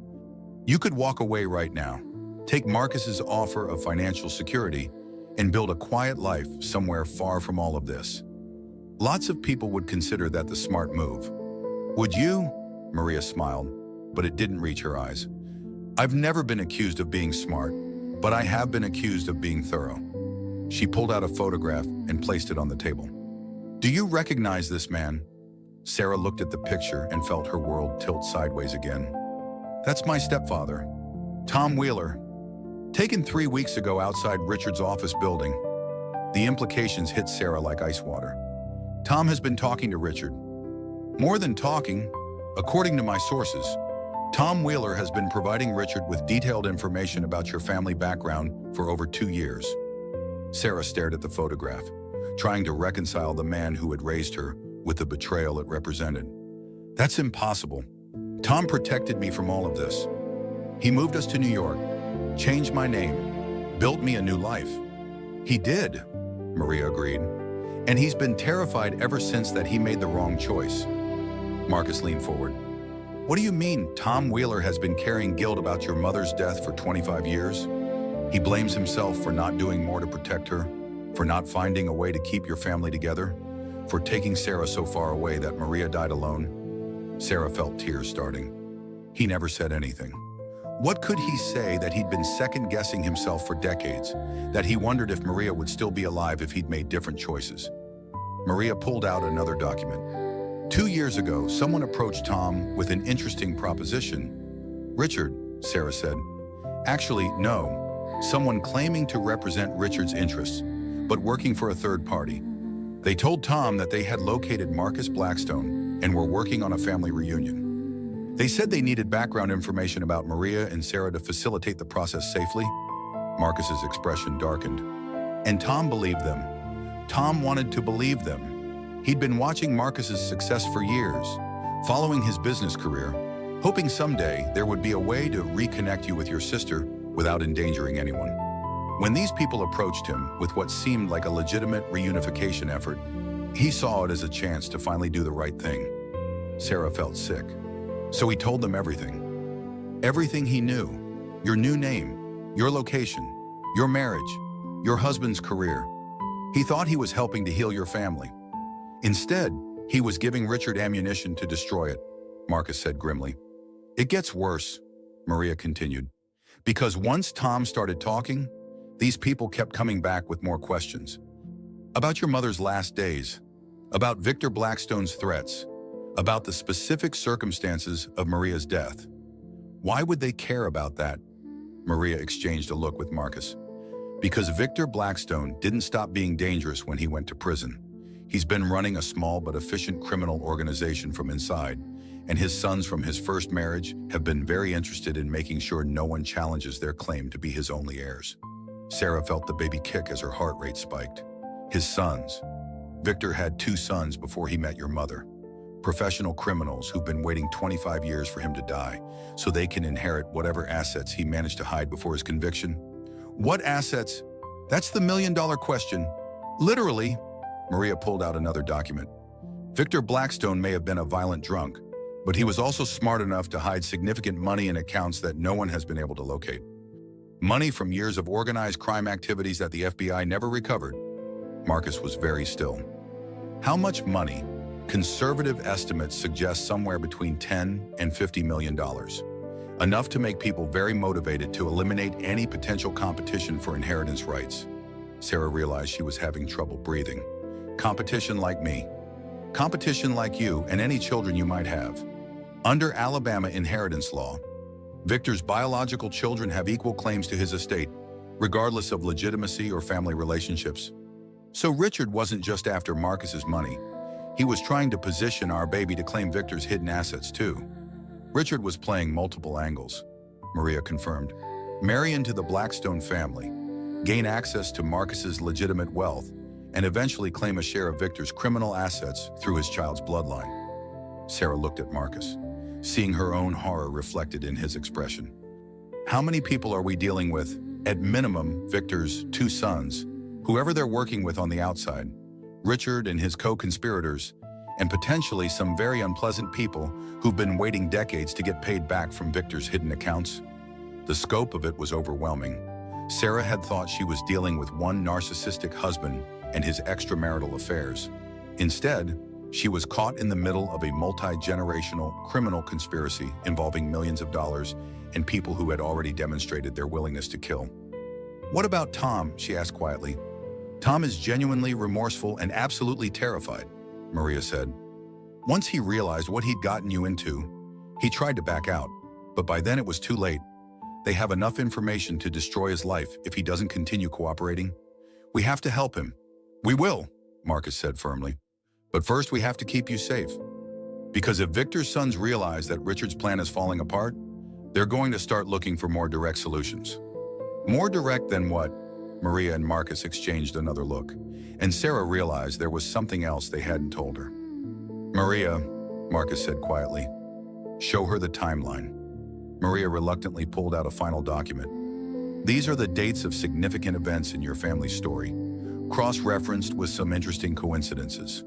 You could walk away right now, take Marcus's offer of financial security, and build a quiet life somewhere far from all of this. Lots of people would consider that the smart move. Would you? Maria smiled, but it didn't reach her eyes. I've never been accused of being smart, but I have been accused of being thorough. She pulled out a photograph and placed it on the table. "Do you recognize this man?" Sarah looked at the picture and felt her world tilt sideways again. "That's my stepfather, Tom Wheeler. Taken 3 weeks ago outside Richard's office building." The implications hit Sarah like ice water. "Tom has been talking to Richard." "More than talking. According to my sources, Tom Wheeler has been providing Richard with detailed information about your family background for over 2 years." Sarah stared at the photograph, trying to reconcile the man who had raised her with the betrayal it represented. "That's impossible. Tom protected me from all of this. He moved us to New York, changed my name, built me a new life." "He did," Maria agreed. "And he's been terrified ever since that he made the wrong choice." Marcus leaned forward. "What do you mean Tom Wheeler has been carrying guilt about your mother's death for 25 years? He blames himself for not doing more to protect her, for not finding a way to keep your family together, for taking Sarah so far away that Maria died alone." Sarah felt tears starting. He never said anything. What could he say that he'd been second-guessing himself for decades, that he wondered if Maria would still be alive if he'd made different choices? Maria pulled out another document. 2 years ago, someone approached Tom with an interesting proposition. "Richard," Sarah said. "Actually, no. Someone claiming to represent Richard's interests, but working for a third party. They told Tom that they had located Marcus Blackstone and were working on a family reunion. They said they needed background information about Maria and Sarah to facilitate the process safely." Marcus's expression darkened. And Tom believed them. Tom wanted to believe them. He'd been watching Marcus's success for years, following his business career, hoping someday there would be a way to reconnect you with your sister without endangering anyone. When these people approached him with what seemed like a legitimate reunification effort, he saw it as a chance to finally do the right thing. Sarah felt sick. So he told them everything. Everything he knew. Your new name, your location, your marriage, your husband's career. He thought he was helping to heal your family. Instead, he was giving Richard ammunition to destroy it, Marcus said grimly. "It gets worse," Maria continued, "because once Tom started talking, these people kept coming back with more questions. About your mother's last days, about Victor Blackstone's threats, about the specific circumstances of Maria's death. Why would they care about that?" Maria exchanged a look with Marcus. "Because Victor Blackstone didn't stop being dangerous when he went to prison. He's been running a small but efficient criminal organization from inside, and his sons from his first marriage have been very interested in making sure no one challenges their claim to be his only heirs." Sarah felt the baby kick as her heart rate spiked. His sons. Victor had 2 sons before he met your mother. Professional criminals who've been waiting 25 years for him to die, so they can inherit whatever assets he managed to hide before his conviction. What assets? That's the million-dollar question. Literally. Maria pulled out another document. Victor Blackstone may have been a violent drunk, but he was also smart enough to hide significant money in accounts that no one has been able to locate. Money from years of organized crime activities that the FBI never recovered. Marcus was very still. How much money? Conservative estimates suggest somewhere between $10 and $50 million. Enough to make people very motivated to eliminate any potential competition for inheritance rights. Sarah realized she was having trouble breathing. Competition like me. Competition like you and any children you might have. Under Alabama inheritance law, Victor's biological children have equal claims to his estate, regardless of legitimacy or family relationships. So Richard wasn't just after Marcus's money. He was trying to position our baby to claim Victor's hidden assets too. Richard was playing multiple angles, Maria confirmed. Marry into the Blackstone family, gain access to Marcus's legitimate wealth, and eventually claim a share of Victor's criminal assets through his child's bloodline. Sarah looked at Marcus, seeing her own horror reflected in his expression. How many people are we dealing with? At minimum, Victor's 2 sons, whoever they're working with on the outside, Richard and his co-conspirators, and potentially some very unpleasant people who've been waiting decades to get paid back from Victor's hidden accounts. The scope of it was overwhelming. Sarah had thought she was dealing with one narcissistic husband and his extramarital affairs. Instead, she was caught in the middle of a multi-generational criminal conspiracy involving millions of dollars and people who had already demonstrated their willingness to kill. "What about Tom?" she asked quietly. Tom is genuinely remorseful and absolutely terrified, Maria said. Once he realized what he'd gotten you into, he tried to back out, but by then it was too late. They have enough information to destroy his life if he doesn't continue cooperating. We have to help him. We will, Marcus said firmly. But first we have to keep you safe. Because if Victor's sons realize that Richard's plan is falling apart, they're going to start looking for more direct solutions. More direct than what? Maria and Marcus exchanged another look, and Sarah realized there was something else they hadn't told her. Maria, Marcus said quietly, show her the timeline. Maria reluctantly pulled out a final document. These are the dates of significant events in your family's story, cross-referenced with some interesting coincidences.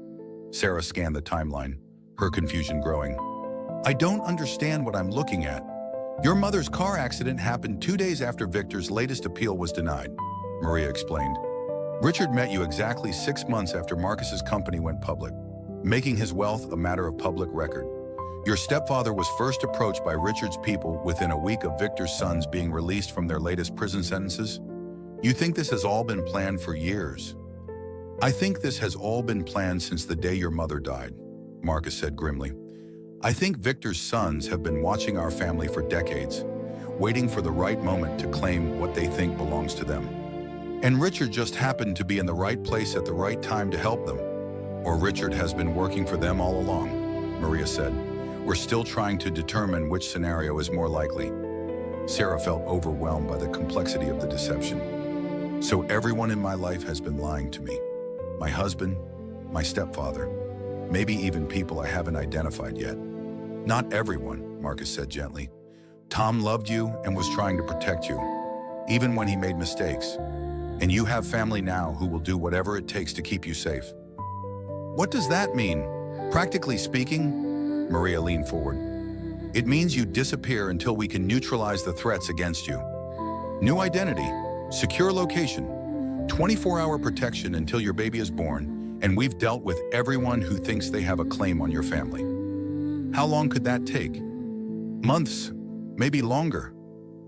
Sarah scanned the timeline, her confusion growing. I don't understand what I'm looking at. Your mother's car accident happened 2 days after Victor's latest appeal was denied, Maria explained. Richard met you exactly 6 months after Marcus's company went public, making his wealth a matter of public record. Your stepfather was first approached by Richard's people within a week of Victor's sons being released from their latest prison sentences. You think this has all been planned for years? I think this has all been planned since the day your mother died, Marcus said grimly. I think Victor's sons have been watching our family for decades, waiting for the right moment to claim what they think belongs to them. And Richard just happened to be in the right place at the right time to help them. Or Richard has been working for them all along, Maria said. We're still trying to determine which scenario is more likely. Sarah felt overwhelmed by the complexity of the deception. So everyone in my life has been lying to me. My husband, my stepfather, maybe even people I haven't identified yet. Not everyone, Marcus said gently. Tom loved you and was trying to protect you, even when he made mistakes. And you have family now who will do whatever it takes to keep you safe. What does that mean? Practically speaking, Maria leaned forward. It means you disappear until we can neutralize the threats against you. New identity, secure location, 24-hour protection until your baby is born, and we've dealt with everyone who thinks they have a claim on your family. How long could that take? Months, maybe longer.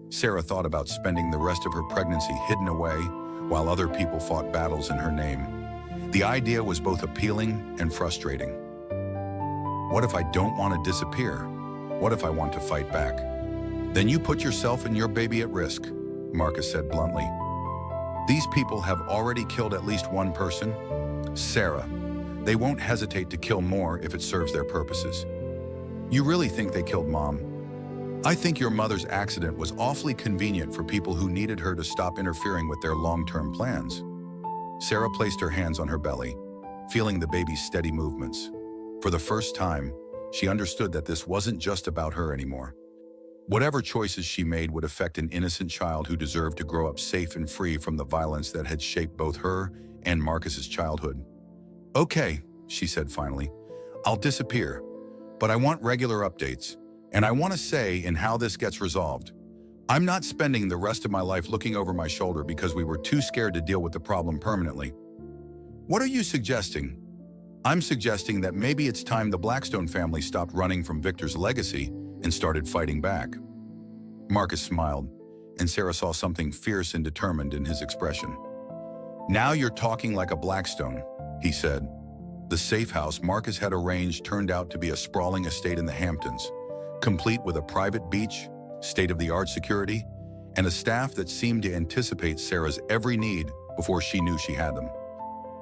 Sarah thought about spending the rest of her pregnancy hidden away while other people fought battles in her name. The idea was both appealing and frustrating. What if I don't want to disappear? What if I want to fight back? Then you put yourself and your baby at risk, Marcus said bluntly. These people have already killed at least one person. Sarah, they won't hesitate to kill more if it serves their purposes. You really think they killed Mom? I think your mother's accident was awfully convenient for people who needed her to stop interfering with their long-term plans. Sarah placed her hands on her belly, feeling the baby's steady movements. For the first time, she understood that this wasn't just about her anymore. Whatever choices she made would affect an innocent child who deserved to grow up safe and free from the violence that had shaped both her and Marcus's childhood. Okay, she said finally, I'll disappear, but I want regular updates, and I want to say in how this gets resolved. I'm not spending the rest of my life looking over my shoulder because we were too scared to deal with the problem permanently. What are you suggesting? I'm suggesting that maybe it's time the Blackstone family stopped running from Victor's legacy and started fighting back. Marcus smiled, and Sarah saw something fierce and determined in his expression. Now you're talking like a Blackstone, he said. The safe house Marcus had arranged turned out to be a sprawling estate in the Hamptons, complete with a private beach, state-of-the-art security, and a staff that seemed to anticipate Sarah's every need before she knew she had them.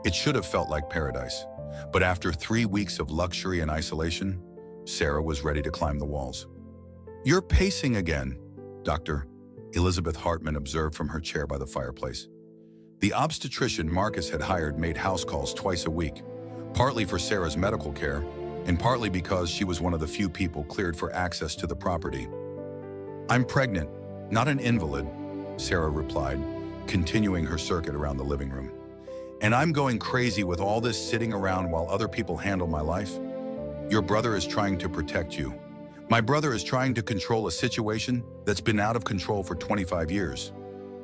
It should have felt like paradise, but after 3 weeks of luxury and isolation, Sarah was ready to climb the walls. You're pacing again, Doctor, Elizabeth Hartman observed from her chair by the fireplace. The obstetrician Marcus had hired made house calls twice a week, partly for Sarah's medical care, and partly because she was one of the few people cleared for access to the property. I'm pregnant, not an invalid, Sarah replied, continuing her circuit around the living room. And I'm going crazy with all this sitting around while other people handle my life. Your brother is trying to protect you. My brother is trying to control a situation that's been out of control for 25 years.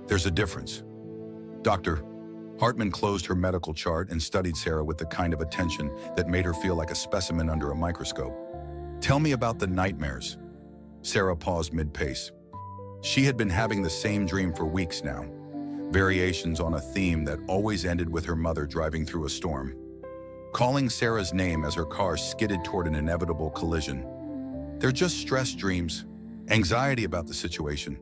There's a difference. Doctor, Hartman closed her medical chart and studied Sarah with the kind of attention that made her feel like a specimen under a microscope. Tell me about the nightmares. Sarah paused mid-pace. She had been having the same dream for weeks now. variations on a theme that always ended with her mother driving through a storm, calling Sarah's name as her car skidded toward an inevitable collision. They're just stress dreams, anxiety about the situation.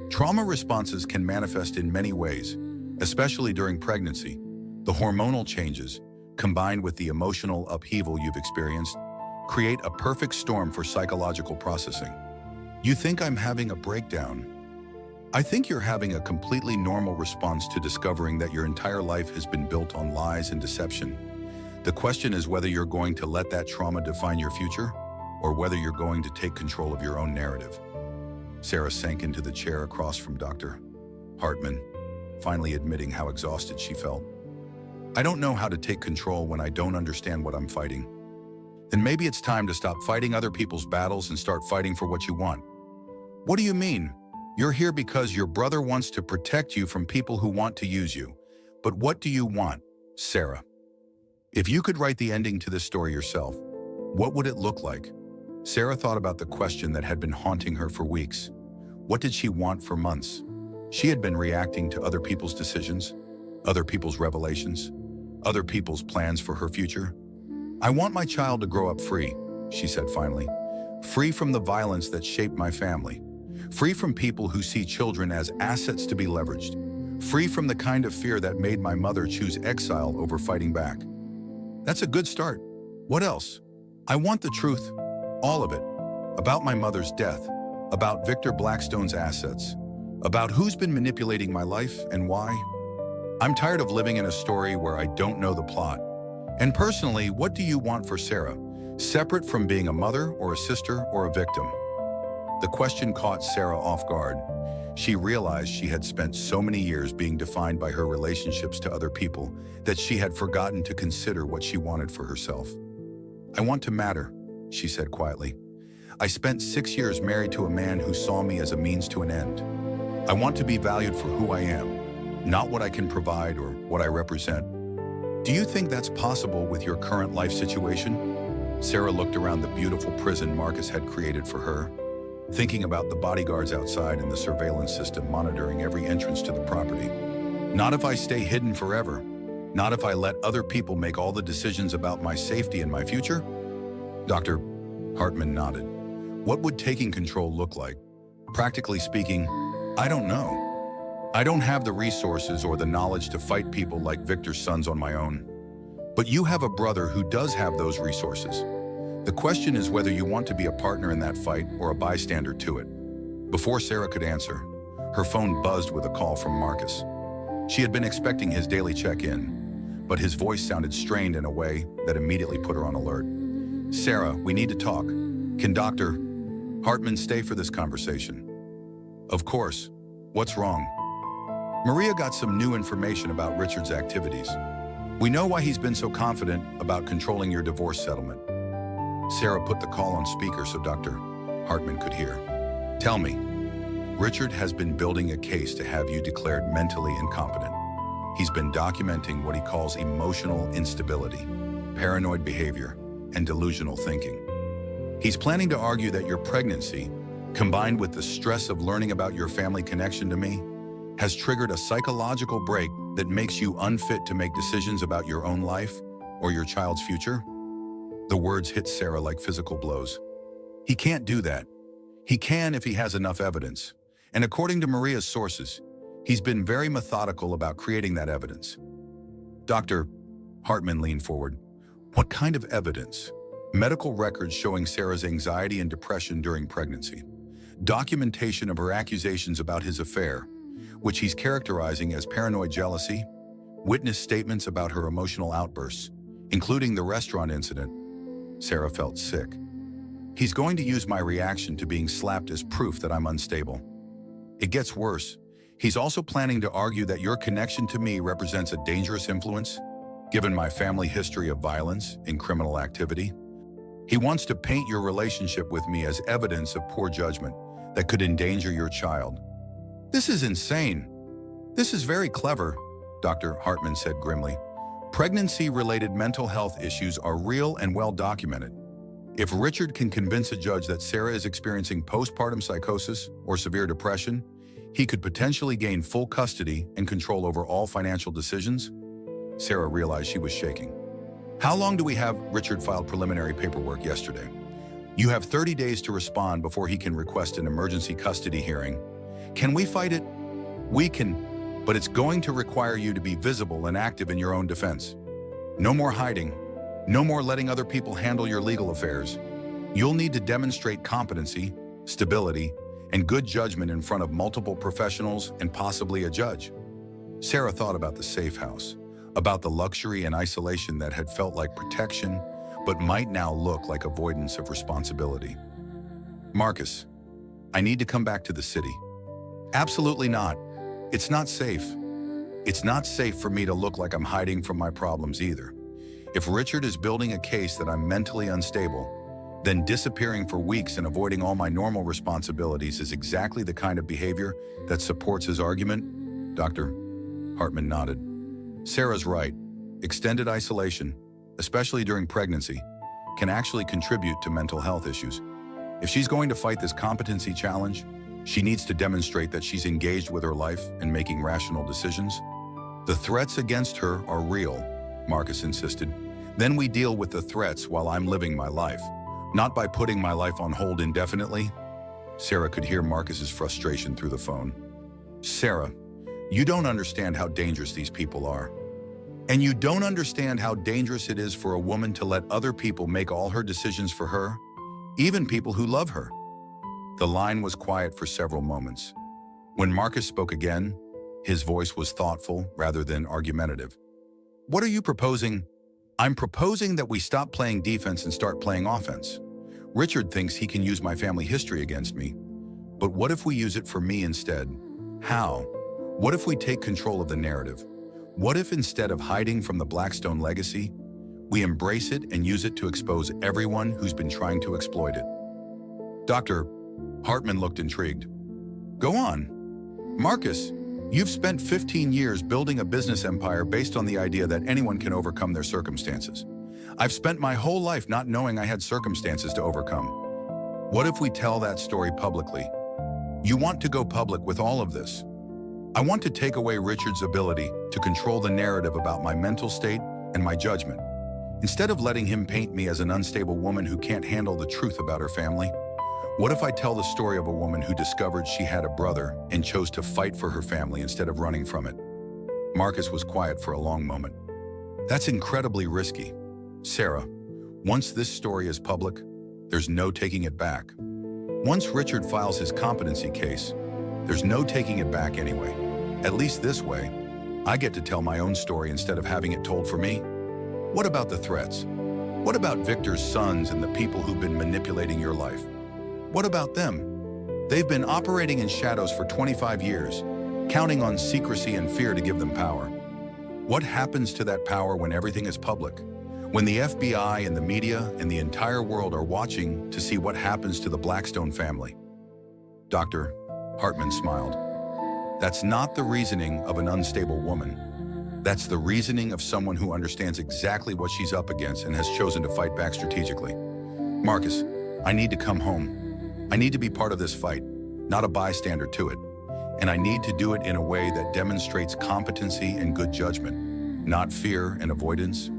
Trauma responses can manifest in many ways, especially during pregnancy. The hormonal changes, combined with the emotional upheaval you've experienced, create a perfect storm for psychological processing. You think I'm having a breakdown? I think you're having a completely normal response to discovering that your entire life has been built on lies and deception. The question is whether you're going to let that trauma define your future, or whether you're going to take control of your own narrative. Sarah sank into the chair across from Dr. Hartman, finally admitting how exhausted she felt. I don't know how to take control when I don't understand what I'm fighting. Then maybe it's time to stop fighting other people's battles and start fighting for what you want. What do you mean? You're here because your brother wants to protect you from people who want to use you. But what do you want, Sarah? If you could write the ending to this story yourself, what would it look like? Sarah thought about the question that had been haunting her for weeks. What did she want for months? She had been reacting to other people's decisions, other people's revelations, other people's plans for her future. I want my child to grow up free, she said finally. Free from the violence that shaped my family. Free from people who see children as assets to be leveraged. Free from the kind of fear that made my mother choose exile over fighting back. That's a good start. What else? I want the truth, all of it. About my mother's death, about Victor Blackstone's assets, about who's been manipulating my life and why. I'm tired of living in a story where I don't know the plot. And personally, what do you want for Sarah, separate from being a mother or a sister or a victim? The question caught Sarah off guard. She realized she had spent so many years being defined by her relationships to other people that she had forgotten to consider what she wanted for herself. I want to matter, she said quietly. I spent 6 years married to a man who saw me as a means to an end. I want to be valued for who I am, not what I can provide or what I represent. Do you think that's possible with your current life situation? Sarah looked around the beautiful prison Marcus had created for her, thinking about the bodyguards outside and the surveillance system monitoring every entrance to the property. Not if I stay hidden forever. Not if I let other people make all the decisions about my safety and my future? Dr. Hartman nodded. What would taking control look like? Practically speaking, I don't know. I don't have the resources or the knowledge to fight people like Victor's sons on my own. But you have a brother who does have those resources. The question is whether you want to be a partner in that fight or a bystander to it. Before Sarah could answer, her phone buzzed with a call from Marcus. She had been expecting his daily check-in, but his voice sounded strained in a way that immediately put her on alert. Sarah, we need to talk. Can Dr. Hartman stay for this conversation? Of course. What's wrong? Maria got some new information about Richard's activities. We know why he's been so confident about controlling your divorce settlement. Sarah put the call on speaker so Dr. Hartman could hear. Tell me, Richard has been building a case to have you declared mentally incompetent. He's been documenting what he calls emotional instability, paranoid behavior, and delusional thinking. He's planning to argue that your pregnancy, combined with the stress of learning about your family connection to me, has triggered a psychological break that makes you unfit to make decisions about your own life or your child's future? The words hit Sarah like physical blows. He can't do that. He can if he has enough evidence. And according to Maria's sources, he's been very methodical about creating that evidence. Dr. Hartman leaned forward. What kind of evidence? Medical records showing Sarah's anxiety and depression during pregnancy. Documentation of her accusations about his affair, which he's characterizing as paranoid jealousy. Witness statements about her emotional outbursts, including the restaurant incident. Sarah felt sick. He's going to use my reaction to being slapped as proof that I'm unstable. It gets worse. He's also planning to argue that your connection to me represents a dangerous influence, given my family history of violence and criminal activity. He wants to paint your relationship with me as evidence of poor judgment that could endanger your child. This is insane. This is very clever, Dr. Hartman said grimly. Pregnancy-related mental health issues are real and well documented. If Richard can convince a judge that Sarah is experiencing postpartum psychosis or severe depression, He could potentially gain full custody and control over all financial decisions? Sarah realized she was shaking. How long do we have? Richard filed preliminary paperwork yesterday. You have 30 days to respond before he can request an emergency custody hearing. Can we fight it? We can, but it's going to require you to be visible and active in your own defense. No more hiding. No more letting other people handle your legal affairs. You'll need to demonstrate competency, stability, and good judgment in front of multiple professionals and possibly a judge. Sarah thought about the safe house, about the luxury and isolation that had felt like protection, but might now look like avoidance of responsibility. Marcus, I need to come back to the city. Absolutely not. It's not safe. It's not safe for me to look like I'm hiding from my problems either. If Richard is building a case that I'm mentally unstable, then disappearing for weeks and avoiding all my normal responsibilities is exactly the kind of behavior that supports his argument? Dr. Hartman nodded. Sarah's right. Extended isolation, especially during pregnancy, can actually contribute to mental health issues. If she's going to fight this competency challenge, she needs to demonstrate that she's engaged with her life and making rational decisions. The threats against her are real, Marcus insisted. Then we deal with the threats while I'm living my life, not by putting my life on hold indefinitely. Sarah could hear Marcus's frustration through the phone. Sarah, you don't understand how dangerous these people are. And you don't understand how dangerous it is for a woman to let other people make all her decisions for her, even people who love her. The line was quiet for several moments. When Marcus spoke again, his voice was thoughtful rather than argumentative. What are you proposing? I'm proposing that we stop playing defense and start playing offense. Richard thinks he can use my family history against me. But what if we use it for me instead? How? What if we take control of the narrative? What if instead of hiding from the Blackstone legacy, we embrace it and use it to expose everyone who's been trying to exploit it? Dr. Hartman looked intrigued. Go on. Marcus, you've spent 15 years building a business empire based on the idea that anyone can overcome their circumstances. I've spent my whole life not knowing I had circumstances to overcome. What if we tell that story publicly? You want to go public with all of this. I want to take away Richard's ability to control the narrative about my mental state and my judgment. Instead of letting him paint me as an unstable woman who can't handle the truth about her family, what if I tell the story of a woman who discovered she had a brother and chose to fight for her family instead of running from it? Marcus was quiet for a long moment. That's incredibly risky. Sarah, once this story is public, there's no taking it back. Once Richard files his competency case, there's no taking it back anyway. At least this way, I get to tell my own story instead of having it told for me. What about the threats? What about Victor's sons and the people who've been manipulating your life? What about them? They've been operating in shadows for 25 years, counting on secrecy and fear to give them power. What happens to that power when everything is public? When the FBI and the media and the entire world are watching to see what happens to the Blackstone family? Dr. Hartman smiled. That's not the reasoning of an unstable woman. That's the reasoning of someone who understands exactly what she's up against and has chosen to fight back strategically. Marcus, I need to come home. I need to be part of this fight, not a bystander to it. And I need to do it in a way that demonstrates competency and good judgment, not fear and avoidance.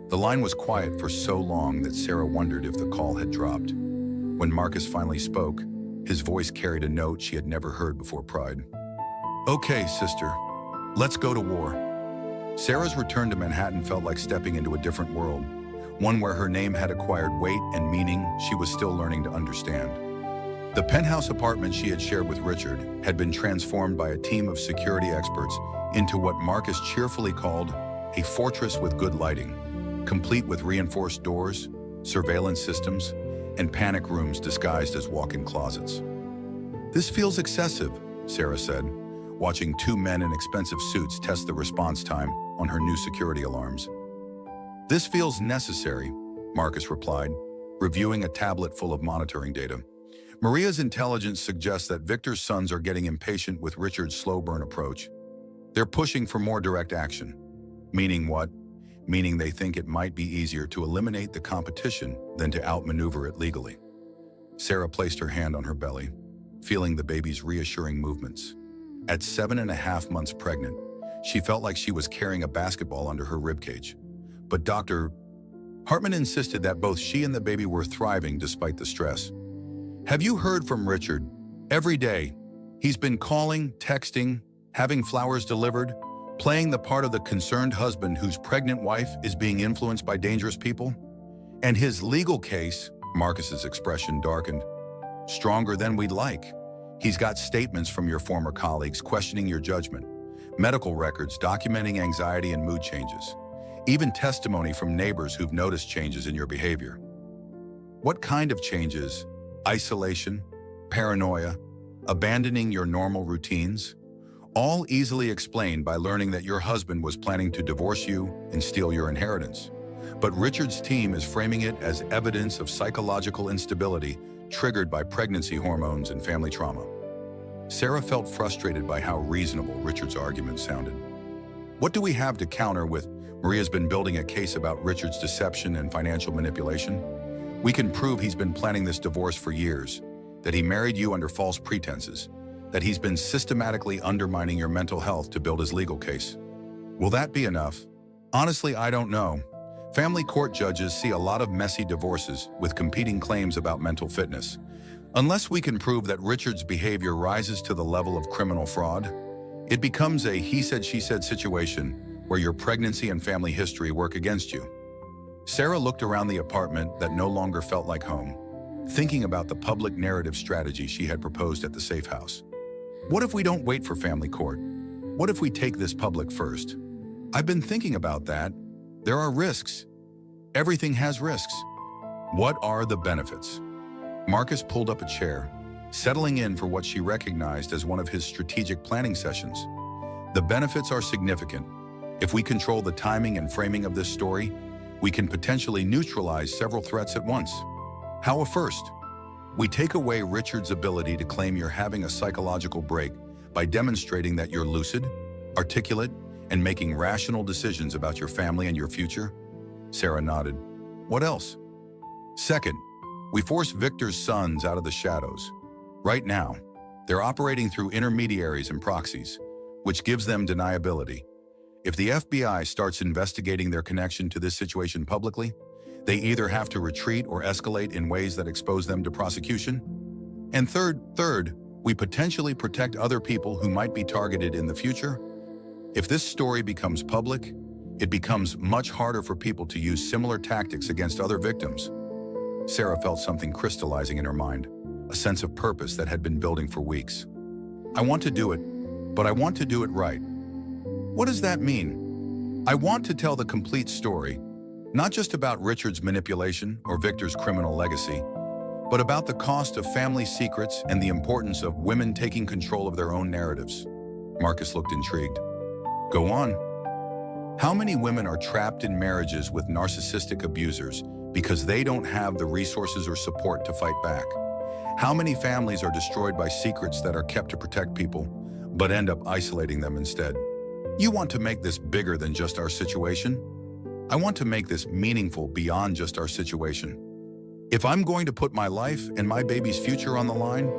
The line was quiet for so long that Sarah wondered if the call had dropped. When Marcus finally spoke, his voice carried a note she had never heard before pride. Okay, sister, let's go to war. Sarah's return to Manhattan felt like stepping into a different world, one where her name had acquired weight and meaning she was still learning to understand. The penthouse apartment she had shared with Richard had been transformed by a team of security experts into what Marcus cheerfully called a fortress with good lighting, complete with reinforced doors, surveillance systems, and panic rooms disguised as walk-in closets. This feels excessive, Sarah said, watching two men in expensive suits test the response time on her new security alarms. This feels necessary, Marcus replied, reviewing a tablet full of monitoring data. Maria's intelligence suggests that Victor's sons are getting impatient with Richard's slow-burn approach. They're pushing for more direct action. Meaning what? Meaning they think it might be easier to eliminate the competition than to outmaneuver it legally. Sarah placed her hand on her belly. feeling the baby's reassuring movements. At 7.5 months pregnant, she felt like she was carrying a basketball under her ribcage. But Dr. Hartman insisted that both she and the baby were thriving despite the stress. Have you heard from Richard? Every day, he's been calling, texting, having flowers delivered, playing the part of the concerned husband whose pregnant wife is being influenced by dangerous people. And his legal case, Marcus's expression darkened, stronger than we'd like. He's got statements from your former colleagues questioning your judgment, medical records documenting anxiety and mood changes, even testimony from neighbors who've noticed changes in your behavior. What kind of changes? Isolation, paranoia, abandoning your normal routines? All easily explained by learning that your husband was planning to divorce you and steal your inheritance. But Richard's team is framing it as evidence of psychological instability triggered by pregnancy hormones and family trauma. Sarah felt frustrated by how reasonable Richard's argument sounded. What do we have to counter with Maria's been building a case about Richard's deception and financial manipulation? We can prove he's been planning this divorce for years, that he married you under false pretenses, that he's been systematically undermining your mental health to build his legal case. Will that be enough? Honestly, I don't know. Family court judges see a lot of messy divorces with competing claims about mental fitness. Unless we can prove that Richard's behavior rises to the level of criminal fraud, it becomes a he said, she said situation where your pregnancy and family history work against you. Sarah looked around the apartment that no longer felt like home, thinking about the public narrative strategy she had proposed at the safe house. What if we don't wait for family court? What if we take this public first? I've been thinking about that. There are risks. Everything has risks. What are the benefits? Marcus pulled up a chair, settling in for what she recognized as one of his strategic planning sessions. The benefits are significant. If we control the timing and framing of this story, we can potentially neutralize several threats at once. How first? We take away Richard's ability to claim you're having a psychological break by demonstrating that you're lucid, articulate, and making rational decisions about your family and your future. Sarah nodded. What else? Second, we force Victor's sons out of the shadows. Right now, they're operating through intermediaries and proxies, which gives them deniability. If the FBI starts investigating their connection to this situation publicly, they either have to retreat or escalate in ways that expose them to prosecution. And third, we potentially protect other people who might be targeted in the future. If this story becomes public, it becomes much harder for people to use similar tactics against other victims. Sarah felt something crystallizing in her mind, a sense of purpose that had been building for weeks. I want to do it, but I want to do it right. What does that mean? I want to tell the complete story, not just about Richard's manipulation or Victor's criminal legacy, but about the cost of family secrets and the importance of women taking control of their own narratives. Marcus looked intrigued. Go on. How many women are trapped in marriages with narcissistic abusers because they don't have the resources or support to fight back? How many families are destroyed by secrets that are kept to protect people, but end up isolating them instead? You want to make this bigger than just our situation? I want to make this meaningful beyond just our situation. If I'm going to put my life and my baby's future on the line,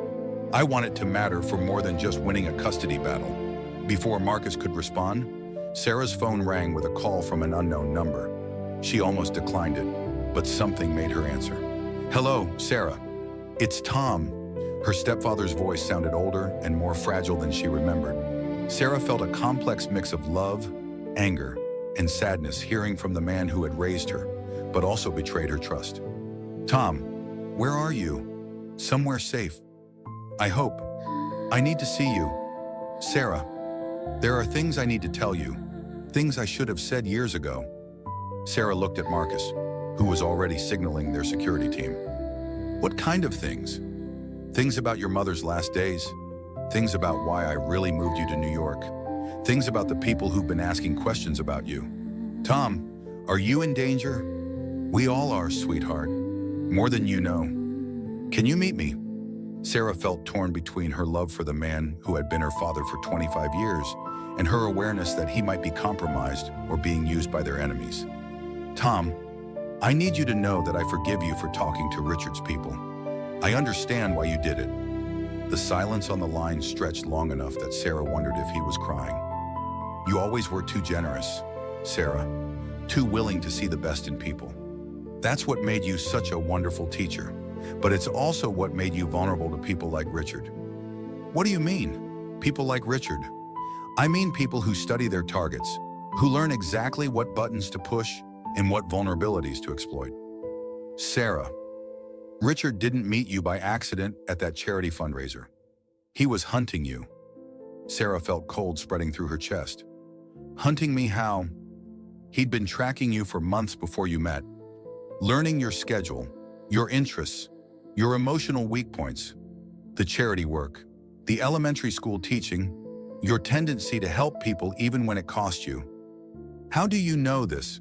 I want it to matter for more than just winning a custody battle. Before Marcus could respond, Sarah's phone rang with a call from an unknown number. She almost declined it, but something made her answer. Hello, Sarah. It's Tom. Her stepfather's voice sounded older and more fragile than she remembered. Sarah felt a complex mix of love, anger, and sadness hearing from the man who had raised her, but also betrayed her trust. Tom, where are you? Somewhere safe. I hope. I need to see you. Sarah, there are things I need to tell you, things I should have said years ago. Sarah looked at Marcus, who was already signaling their security team. What kind of things? Things about your mother's last days, things about why I really moved you to New York, things about the people who've been asking questions about you. Tom, are you in danger? We all are, sweetheart. More than you know. Can you meet me? Sarah felt torn between her love for the man who had been her father for 25 years and her awareness that he might be compromised or being used by their enemies. Tom, I need you to know that I forgive you for talking to Richard's people. I understand why you did it. The silence on the line stretched long enough that Sarah wondered if he was crying. You always were too generous, Sarah, too willing to see the best in people. That's what made you such a wonderful teacher, but it's also what made you vulnerable to people like Richard. What do you mean, people like Richard? I mean people who study their targets, who learn exactly what buttons to push and what vulnerabilities to exploit. Sarah, Richard didn't meet you by accident at that charity fundraiser. He was hunting you. Sarah felt cold spreading through her chest. Hunting me how? He'd been tracking you for months before you met, learning your schedule, your interests, your emotional weak points, the charity work, the elementary school teaching, your tendency to help people even when it cost you. How do you know this?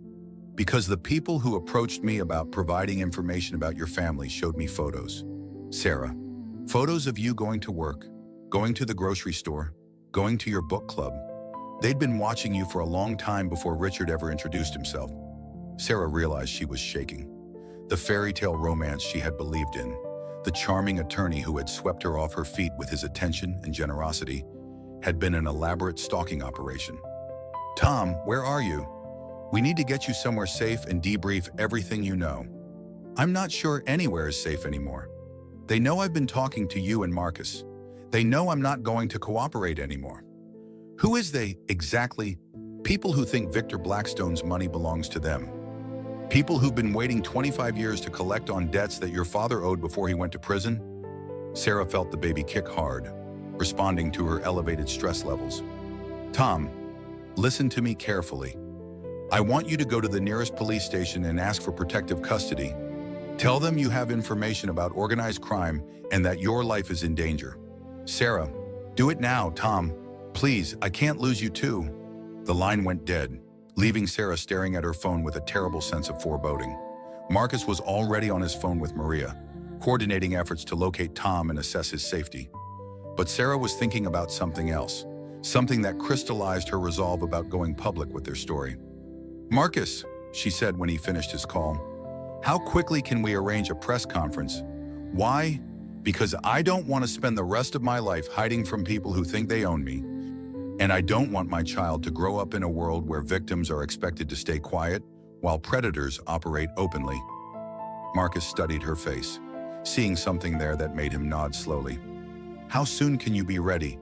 Because the people who approached me about providing information about your family showed me photos. Sarah, photos of you going to work, going to the grocery store, going to your book club. They'd been watching you for a long time before Richard ever introduced himself. Sarah realized she was shaking. The fairy tale romance she had believed in, the charming attorney who had swept her off her feet with his attention and generosity, had been an elaborate stalking operation. Tom, where are you? We need to get you somewhere safe and debrief everything you know. I'm not sure anywhere is safe anymore. They know I've been talking to you and Marcus. They know I'm not going to cooperate anymore. Who is they, exactly? People who think Victor Blackstone's money belongs to them. People who've been waiting 25 years to collect on debts that your father owed before he went to prison? Sarah felt the baby kick hard, responding to her elevated stress levels. Tom, listen to me carefully. I want you to go to the nearest police station and ask for protective custody. Tell them you have information about organized crime and that your life is in danger. Sarah, do it now, Tom. Please, I can't lose you too. The line went dead, leaving Sarah staring at her phone with a terrible sense of foreboding. Marcus was already on his phone with Maria, coordinating efforts to locate Tom and assess his safety. But Sarah was thinking about something else, something that crystallized her resolve about going public with their story. Marcus, she said when he finished his call, how quickly can we arrange a press conference? Why? Because I don't want to spend the rest of my life hiding from people who think they own me. And I don't want my child to grow up in a world where victims are expected to stay quiet while predators operate openly. Marcus studied her face, seeing something there that made him nod slowly. How soon can you be ready?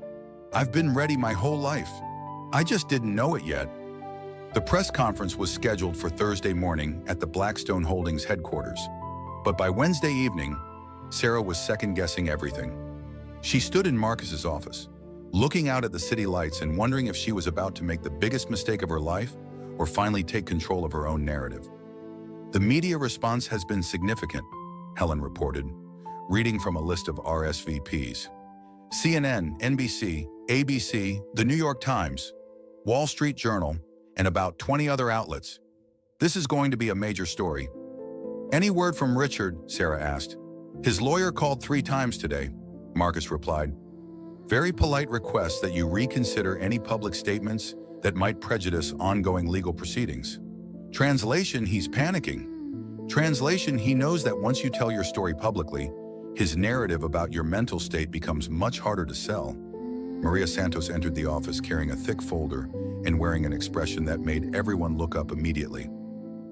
I've been ready my whole life. I just didn't know it yet. The press conference was scheduled for Thursday morning at the Blackstone Holdings headquarters. But by Wednesday evening, Sarah was second-guessing everything. She stood in Marcus's office, looking out at the city lights and wondering if she was about to make the biggest mistake of her life or finally take control of her own narrative. The media response has been significant, Helen reported, reading from a list of RSVPs. CNN, NBC, ABC, The New York Times, Wall Street Journal, and about 20 other outlets. This is going to be a major story. Any word from Richard? Sarah asked. His lawyer called 3 times today, Marcus replied. Very polite request that you reconsider any public statements that might prejudice ongoing legal proceedings. Translation, he's panicking. Translation, he knows that once you tell your story publicly, his narrative about your mental state becomes much harder to sell. Maria Santos entered the office carrying a thick folder and wearing an expression that made everyone look up immediately.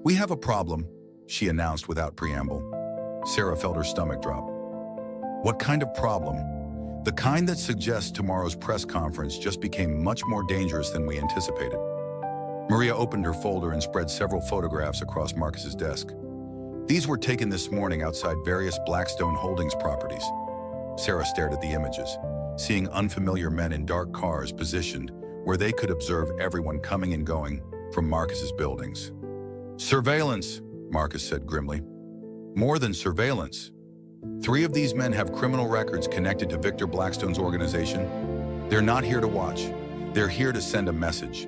We have a problem, she announced without preamble. Sarah felt her stomach drop. What kind of problem? The kind that suggests tomorrow's press conference just became much more dangerous than we anticipated. Maria opened her folder and spread several photographs across Marcus's desk. These were taken this morning outside various Blackstone Holdings properties. Sarah stared at the images, seeing unfamiliar men in dark cars positioned where they could observe everyone coming and going from Marcus's buildings. Surveillance, Marcus said grimly. More than surveillance. 3 of these men have criminal records connected to Victor Blackstone's organization. They're not here to watch. They're here to send a message.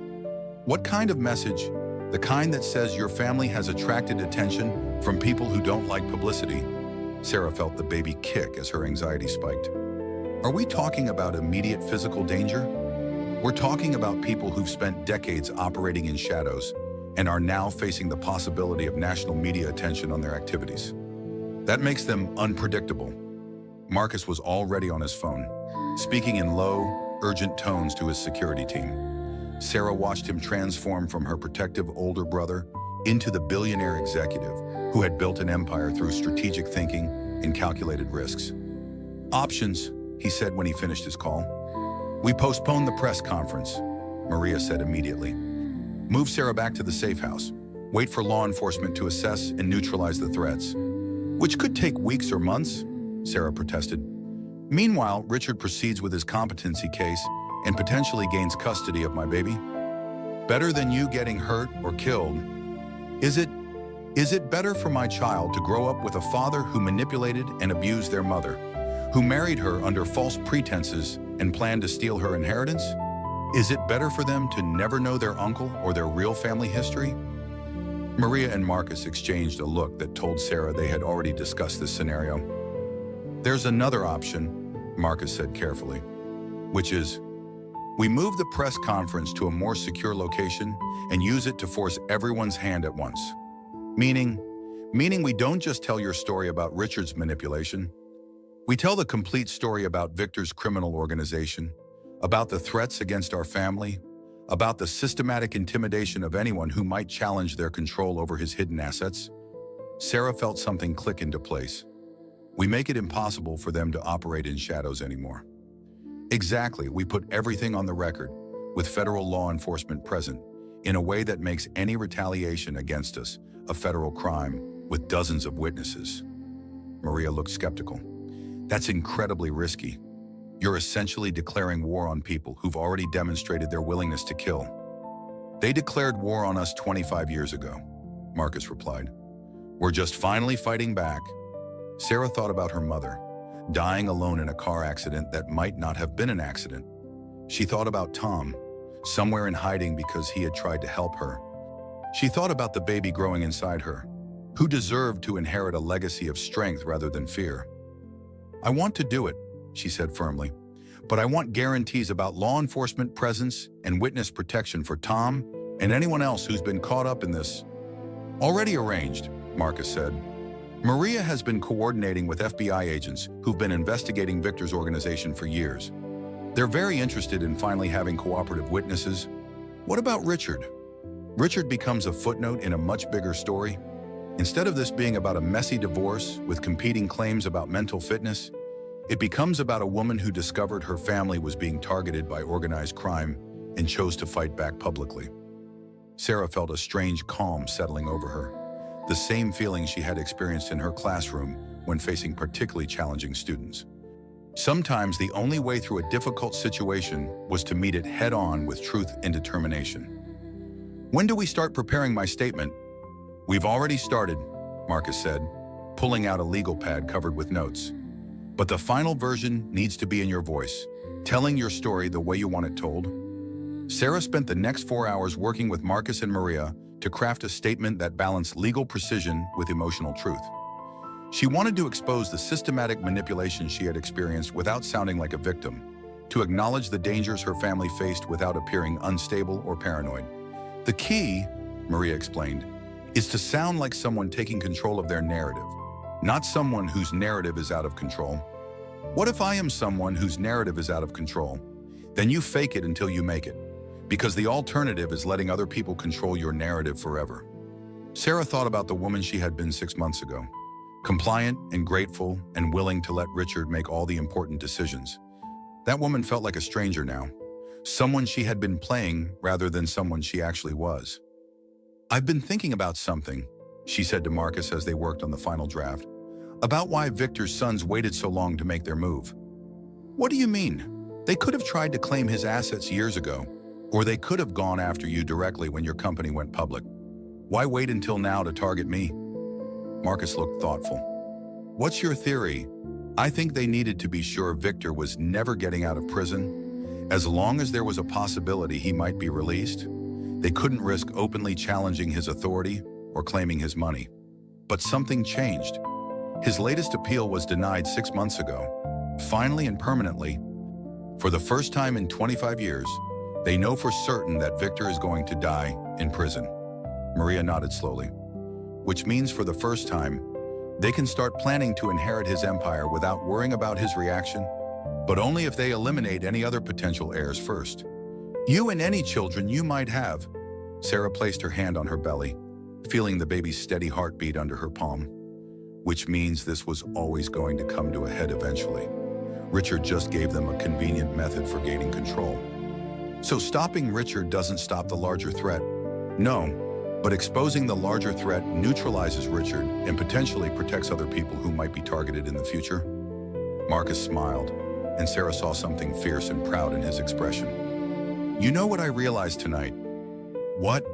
What kind of message? The kind that says your family has attracted attention from people who don't like publicity. Sarah felt the baby kick as her anxiety spiked. Are we talking about immediate physical danger? We're talking about people who've spent decades operating in shadows and are now facing the possibility of national media attention on their activities. That makes them unpredictable. Marcus was already on his phone, speaking in low, urgent tones to his security team. Sarah watched him transform from her protective older brother into the billionaire executive who had built an empire through strategic thinking and calculated risks. "Options," he said when he finished his call. "We postponed the press conference," Maria said immediately. "Move Sarah back to the safe house. Wait for law enforcement to assess and neutralize the threats." "Which could take weeks or months," Sarah protested. "Meanwhile, Richard proceeds with his competency case and potentially gains custody of my baby. Better than you getting hurt or killed. Is it better for my child to grow up with a father who manipulated and abused their mother, who married her under false pretenses and planned to steal her inheritance? Is it better for them to never know their uncle or their real family history?" Maria and Marcus exchanged a look that told Sarah they had already discussed this scenario. "There's another option," Marcus said carefully, "which is, we move the press conference to a more secure location and use it to force everyone's hand at once. Meaning we don't just tell your story about Richard's manipulation. We tell the complete story about Victor's criminal organization, about the threats against our family, about the systematic intimidation of anyone who might challenge their control over his hidden assets." Sarah felt something click into place. "We make it impossible for them to operate in shadows anymore." "Exactly, we put everything on the record, with federal law enforcement present, in a way that makes any retaliation against us a federal crime, with dozens of witnesses." Maria looked skeptical. "That's incredibly risky. You're essentially declaring war on people who've already demonstrated their willingness to kill." "They declared war on us 25 years ago," Marcus replied. "We're just finally fighting back." Sarah thought about her mother, dying alone in a car accident that might not have been an accident. She thought about Tom, somewhere in hiding because he had tried to help her. She thought about the baby growing inside her, who deserved to inherit a legacy of strength rather than fear. "I want to do it," she said firmly, "but I want guarantees about law enforcement presence and witness protection for Tom and anyone else who's been caught up in this." "Already arranged," Marcus said. "Maria has been coordinating with FBI agents who've been investigating Victor's organization for years. They're very interested in finally having cooperative witnesses. What about Richard?" Richard becomes a footnote in a much bigger story. Instead of this being about a messy divorce with competing claims about mental fitness, it becomes about a woman who discovered her family was being targeted by organized crime and chose to fight back publicly. Sarah felt a strange calm settling over her, the same feeling she had experienced in her classroom when facing particularly challenging students. Sometimes the only way through a difficult situation was to meet it head-on with truth and determination. "When do we start preparing my statement?" "We've already started," Marcus said, pulling out a legal pad covered with notes. "But the final version needs to be in your voice, telling your story the way you want it told." Sarah spent the next 4 hours working with Marcus and Maria to craft a statement that balanced legal precision with emotional truth. She wanted to expose the systematic manipulation she had experienced without sounding like a victim, to acknowledge the dangers her family faced without appearing unstable or paranoid. "The key," Maria explained, "is to sound like someone taking control of their narrative, not someone whose narrative is out of control. What if I am someone whose narrative is out of control? Then you fake it until you make it, because the alternative is letting other people control your narrative forever." Sarah thought about the woman she had been 6 months ago, compliant and grateful and willing to let Richard make all the important decisions. That woman felt like a stranger now, someone she had been playing rather than someone she actually was. "I've been thinking about something," she said to Marcus as they worked on the final draft, "about why Victor's sons waited so long to make their move." "What do you mean? They could have tried to claim his assets years ago, or they could have gone after you directly when your company went public. Why wait until now to target me?" Marcus looked thoughtful. "What's your theory?" "I think they needed to be sure Victor was never getting out of prison. As long as there was a possibility he might be released, they couldn't risk openly challenging his authority or claiming his money. But something changed. His latest appeal was denied 6 months ago, finally and permanently. For the first time in 25 years, they know for certain that Victor is going to die in prison." Maria nodded slowly. "Which means for the first time, They can start planning to inherit his empire without worrying about his reaction, but only if they eliminate any other potential heirs first. You and any children you might have. Sarah placed her hand on her belly, feeling the baby's steady heartbeat under her palm, which means this was always going to come to a head eventually. Richard just gave them a convenient method for gaining control. So stopping Richard doesn't stop the larger threat. No, but exposing the larger threat neutralizes Richard and potentially protects other people who might be targeted in the future. Marcus smiled, and Sarah saw something fierce and proud in his expression. You know what I realized tonight? What?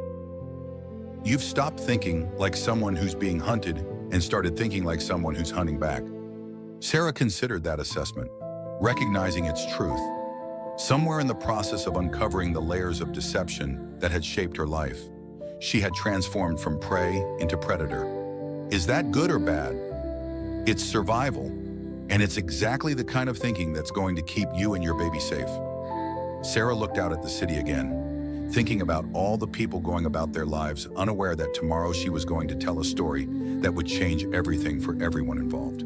You've stopped thinking like someone who's being hunted and started thinking like someone who's hunting back. Sarah considered that assessment, recognizing its truth. Somewhere in the process of uncovering the layers of deception that had shaped her life, she had transformed from prey into predator. Is that good or bad? It's survival, and it's exactly the kind of thinking that's going to keep you and your baby safe. Sarah looked out at the city again, thinking about all the people going about their lives, unaware that tomorrow she was going to tell a story that would change everything for everyone involved.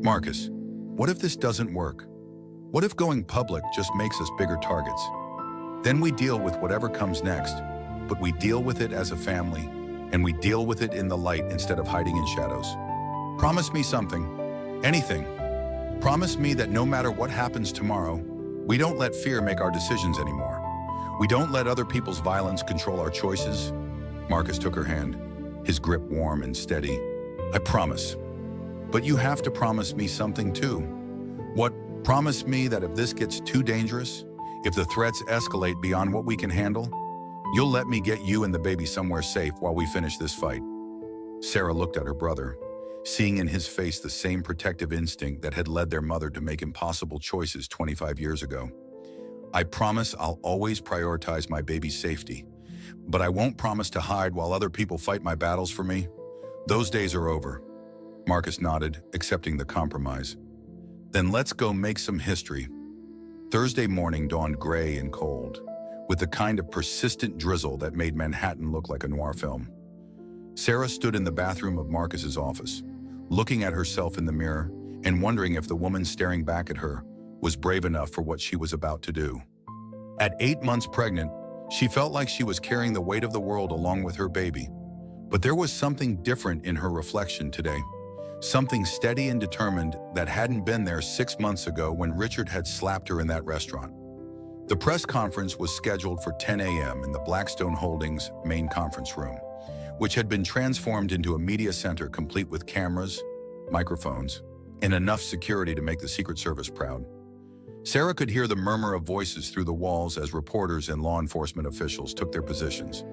Marcus, what if this doesn't work? What if going public just makes us bigger targets? Then we deal with whatever comes next, but we deal with it as a family, and we deal with it in the light instead of hiding in shadows. Promise me something, anything. Promise me that no matter what happens tomorrow, we don't let fear make our decisions anymore. We don't let other people's violence control our choices. Marcus took her hand, his grip warm and steady. I promise. But you have to promise me something too. What? Promise me that if this gets too dangerous, if the threats escalate beyond what we can handle, you'll let me get you and the baby somewhere safe while we finish this fight. Sarah looked at her brother, seeing in his face the same protective instinct that had led their mother to make impossible choices 25 years ago. I promise I'll always prioritize my baby's safety, but I won't promise to hide while other people fight my battles for me. Those days are over. Marcus nodded, accepting the compromise. Then let's go make some history. Thursday morning dawned gray and cold, with the kind of persistent drizzle that made Manhattan look like a noir film. Sarah stood in the bathroom of Marcus's office, looking at herself in the mirror and wondering if the woman staring back at her was brave enough for what she was about to do. At 8 months pregnant, she felt like she was carrying the weight of the world along with her baby. But there was something different in her reflection today. Something steady and determined that hadn't been there 6 months ago when Richard had slapped her in that restaurant. The press conference was scheduled for 10 a.m. in the Blackstone Holdings main conference room, which had been transformed into a media center complete with cameras, microphones, and enough security to make the Secret Service proud. Sarah could hear the murmur of voices through the walls as reporters and law enforcement officials took their positions.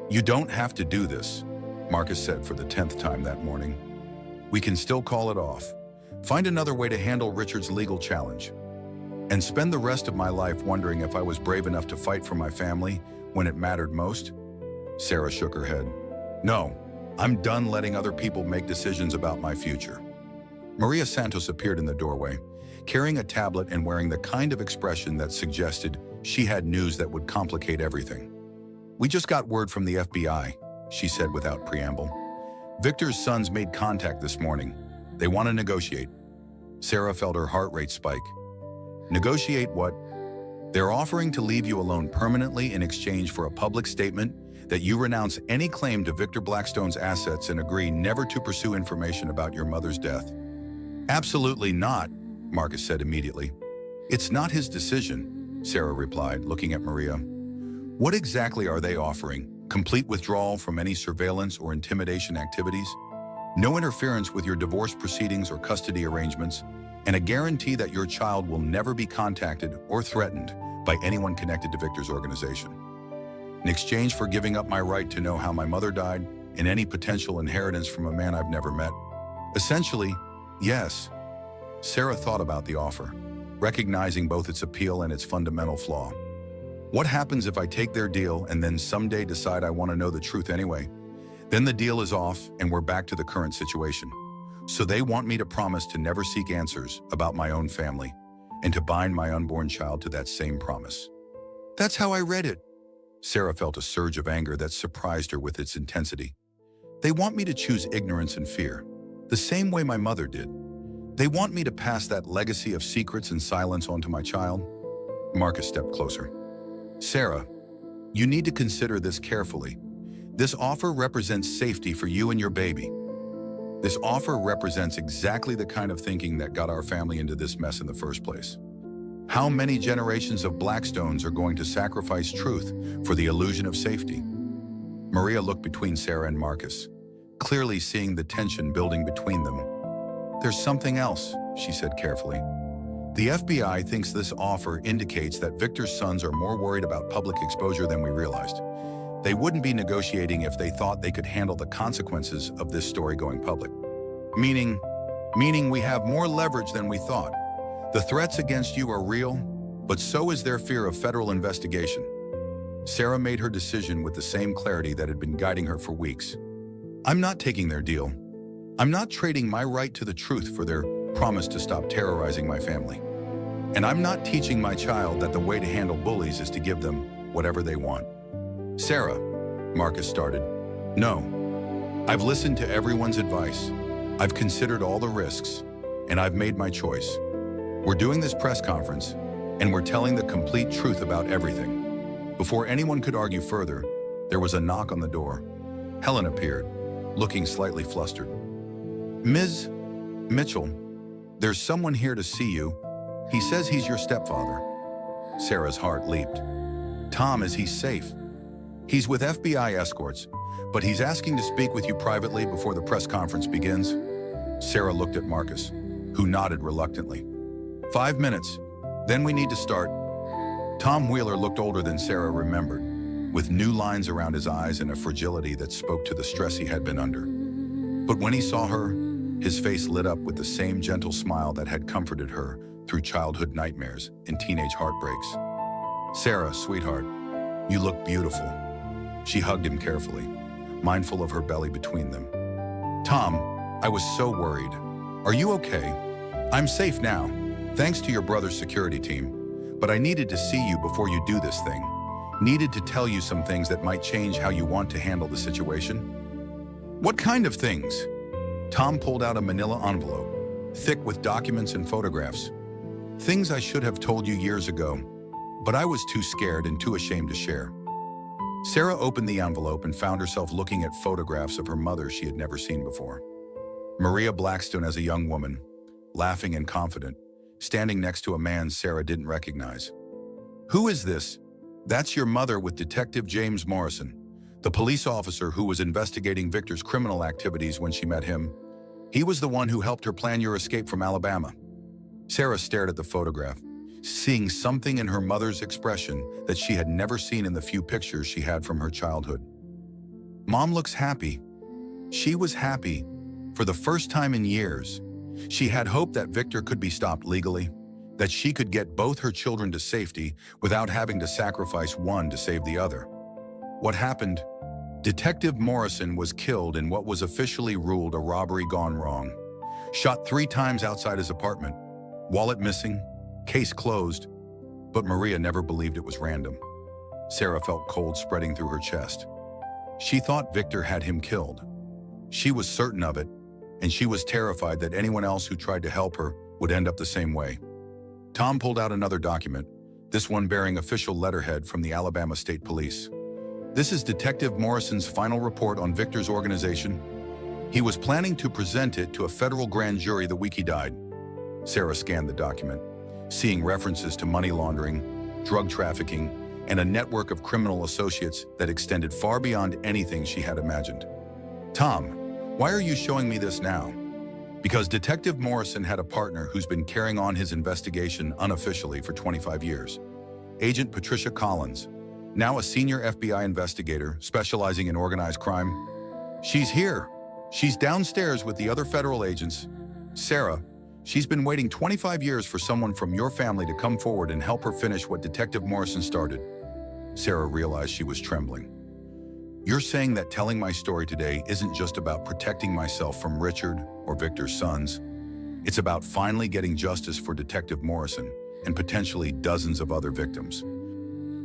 You don't have to do this, Marcus said for the 10th time that morning. We can still call it off. Find another way to handle Richard's legal challenge. And spend the rest of my life wondering if I was brave enough to fight for my family when it mattered most? Sarah shook her head. No, I'm done letting other people make decisions about my future. Maria Santos appeared in the doorway, carrying a tablet and wearing the kind of expression that suggested she had news that would complicate everything. We just got word from the FBI, she said without preamble. Victor's sons made contact this morning. They want to negotiate. Sarah felt her heart rate spike. Negotiate what? They're offering to leave you alone permanently in exchange for a public statement that you renounce any claim to Victor Blackstone's assets and agree never to pursue information about your mother's death. Absolutely not, Marcus said immediately. It's not his decision, Sarah replied, looking at Maria. What exactly are they offering? Complete withdrawal from any surveillance or intimidation activities? No interference with your divorce proceedings or custody arrangements, and a guarantee that your child will never be contacted or threatened by anyone connected to Victor's organization. In exchange for giving up my right to know how my mother died and any potential inheritance from a man I've never met. Essentially, yes. Sarah thought about the offer, recognizing both its appeal and its fundamental flaw. What happens if I take their deal and then someday decide I want to know the truth anyway? Then the deal is off and we're back to the current situation. So they want me to promise to never seek answers about my own family and to bind my unborn child to that same promise. That's how I read it. Sarah felt a surge of anger that surprised her with its intensity. They want me to choose ignorance and fear. the same way my mother did. They want me to pass that legacy of secrets and silence onto my child." Marcus stepped closer. "Sarah, you need to consider this carefully. This offer represents safety for you and your baby. This offer represents exactly the kind of thinking that got our family into this mess in the first place. How many generations of Blackstones are going to sacrifice truth for the illusion of safety?" Maria looked between Sarah and Marcus, clearly seeing the tension building between them. "There's something else," she said carefully. "The FBI thinks this offer indicates that Victor's sons are more worried about public exposure than we realized. They wouldn't be negotiating if they thought they could handle the consequences of this story going public. Meaning we have more leverage than we thought. The threats against you are real, but so is their fear of federal investigation." Sarah made her decision with the same clarity that had been guiding her for weeks. "I'm not taking their deal. I'm not trading my right to the truth for their promise to stop terrorizing my family. And I'm not teaching my child that the way to handle bullies is to give them whatever they want." "Sarah," Marcus started. "No. I've listened to everyone's advice. I've considered all the risks, and I've made my choice. We're doing this press conference, and we're telling the complete truth about everything." Before anyone could argue further, there was a knock on the door. Helen appeared, looking slightly flustered. "Ms. Mitchell, there's someone here to see you. He says he's your stepfather." Sarah's heart leaped. "Tom, is he safe?" "He's with FBI escorts, but he's asking to speak with you privately before the press conference begins." Sarah looked at Marcus, who nodded reluctantly. "5 minutes, then we need to start." Tom Wheeler looked older than Sarah remembered, with new lines around his eyes and a fragility that spoke to the stress he had been under. But when he saw her, his face lit up with the same gentle smile that had comforted her through childhood nightmares and teenage heartbreaks. "Sarah, sweetheart, you look beautiful." She hugged him carefully, mindful of her belly between them. "Tom, I was so worried. Are you okay?" "I'm safe now, thanks to your brother's security team. But I needed to see you before you do this thing. Needed to tell you some things that might change how you want to handle the situation." "What kind of things?" Tom pulled out a manila envelope, thick with documents and photographs. "Things I should have told you years ago, but I was too scared and too ashamed to share." Sarah opened the envelope and found herself looking at photographs of her mother she had never seen before. Maria Blackstone as a young woman, laughing and confident, standing next to a man Sarah didn't recognize. "Who is this?" "That's your mother with Detective James Morrison, the police officer who was investigating Victor's criminal activities when she met him. He was the one who helped her plan your escape from Alabama." Sarah stared at the photograph, seeing something in her mother's expression that she had never seen in the few pictures she had from her childhood. "Mom looks happy." She was happy. For the first time in years, she had hoped that Victor could be stopped legally, that she could get both her children to safety without having to sacrifice one to save the other. What happened? Detective Morrison was killed in what was officially ruled a robbery gone wrong. Shot 3 times outside his apartment. Wallet missing. Case closed. But Maria never believed it was random. Sarah felt cold spreading through her chest. She thought Victor had him killed. She was certain of it, and she was terrified that anyone else who tried to help her would end up the same way. Tom pulled out another document, this one bearing official letterhead from the Alabama State Police. "This is Detective Morrison's final report on Victor's organization. He was planning to present it to a federal grand jury the week he died." Sarah scanned the document, seeing references to money laundering, drug trafficking, and a network of criminal associates that extended far beyond anything she had imagined. "Tom, why are you showing me this now?" "Because Detective Morrison had a partner who's been carrying on his investigation unofficially for 25 years. Agent Patricia Collins, now a senior FBI investigator specializing in organized crime. She's here. She's downstairs with the other federal agents. Sarah, she's been waiting 25 years for someone from your family to come forward and help her finish what Detective Morrison started." Sarah realized she was trembling. "You're saying that telling my story today isn't just about protecting myself from Richard or Victor's sons. It's about finally getting justice for Detective Morrison and potentially dozens of other victims.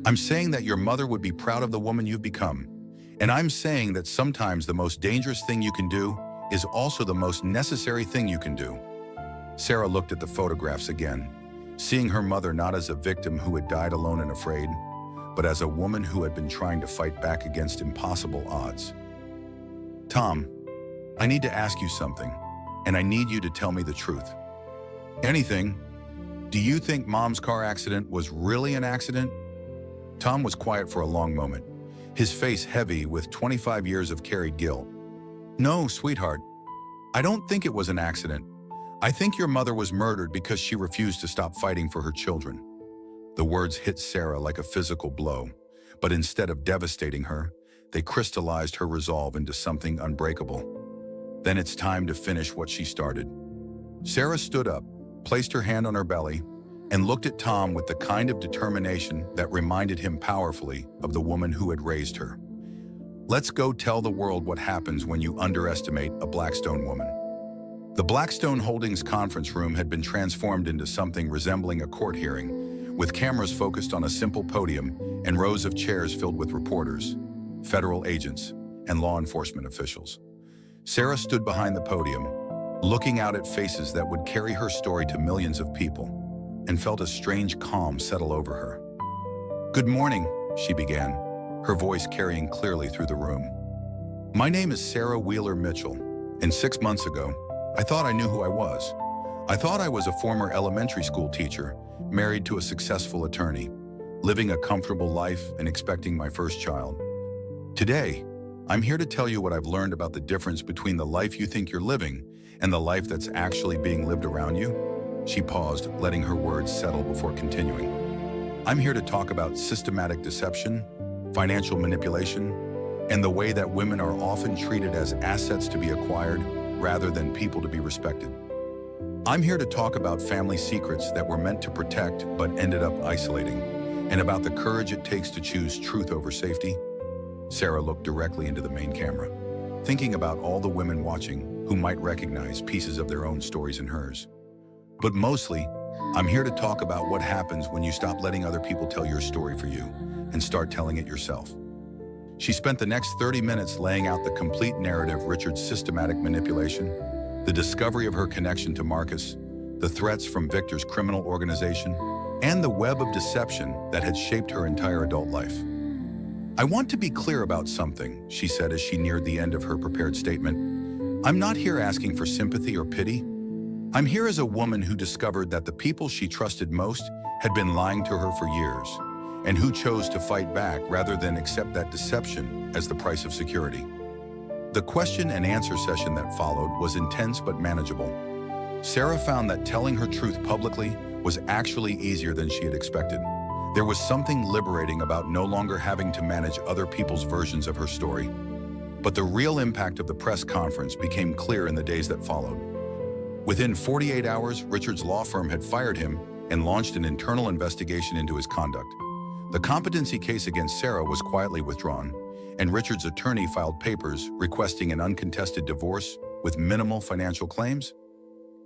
I'm saying that your mother would be proud of the woman you've become. And I'm saying that sometimes the most dangerous thing you can do is also the most necessary thing you can do. Sarah looked at the photographs again, seeing her mother not as a victim who had died alone and afraid, but as a woman who had been trying to fight back against impossible odds. Tom, I need to ask you something, and I need you to tell me the truth. Anything. Do you think Mom's car accident was really an accident? Tom was quiet for a long moment, his face heavy with 25 years of carried guilt. No, sweetheart. I don't think it was an accident. I think your mother was murdered because she refused to stop fighting for her children. The words hit Sarah like a physical blow, but instead of devastating her, they crystallized her resolve into something unbreakable. Then it's time to finish what she started. Sarah stood up, placed her hand on her belly, and looked at Tom with the kind of determination that reminded him powerfully of the woman who had raised her. Let's go tell the world what happens when you underestimate a Blackstone woman. The Blackstone Holdings conference room had been transformed into something resembling a court hearing, with cameras focused on a simple podium and rows of chairs filled with reporters, federal agents, and law enforcement officials. Sarah stood behind the podium, looking out at faces that would carry her story to millions of people, and felt a strange calm settle over her. "Good morning," she began, her voice carrying clearly through the room. "My name is Sarah Wheeler Mitchell, and 6 months ago, I thought I knew who I was. I thought I was a former elementary school teacher, married to a successful attorney, living a comfortable life and expecting my first child. Today, I'm here to tell you what I've learned about the difference between the life you think you're living and the life that's actually being lived around you." She paused, letting her words settle before continuing. "I'm here to talk about systematic deception, financial manipulation, and the way that women are often treated as assets to be acquired rather than people to be respected. I'm here to talk about family secrets that were meant to protect but ended up isolating, and about the courage it takes to choose truth over safety." Sarah looked directly into the main camera, thinking about all the women watching who might recognize pieces of their own stories in hers. "But mostly, I'm here to talk about what happens when you stop letting other people tell your story for you and start telling it yourself." She spent the next 30 minutes laying out the complete narrative: Richard's systematic manipulation, the discovery of her connection to Marcus, the threats from Victor's criminal organization, and the web of deception that had shaped her entire adult life. "I want to be clear about something," she said as she neared the end of her prepared statement. "I'm not here asking for sympathy or pity. I'm here as a woman who discovered that the people she trusted most had been lying to her for years, and who chose to fight back rather than accept that deception as the price of security." The question and answer session that followed was intense but manageable. Sarah found that telling her truth publicly was actually easier than she had expected. There was something liberating about no longer having to manage other people's versions of her story. But the real impact of the press conference became clear in the days that followed. Within 48 hours, Richard's law firm had fired him and launched an internal investigation into his conduct. The competency case against Sarah was quietly withdrawn, and Richard's attorney filed papers requesting an uncontested divorce with minimal financial claims.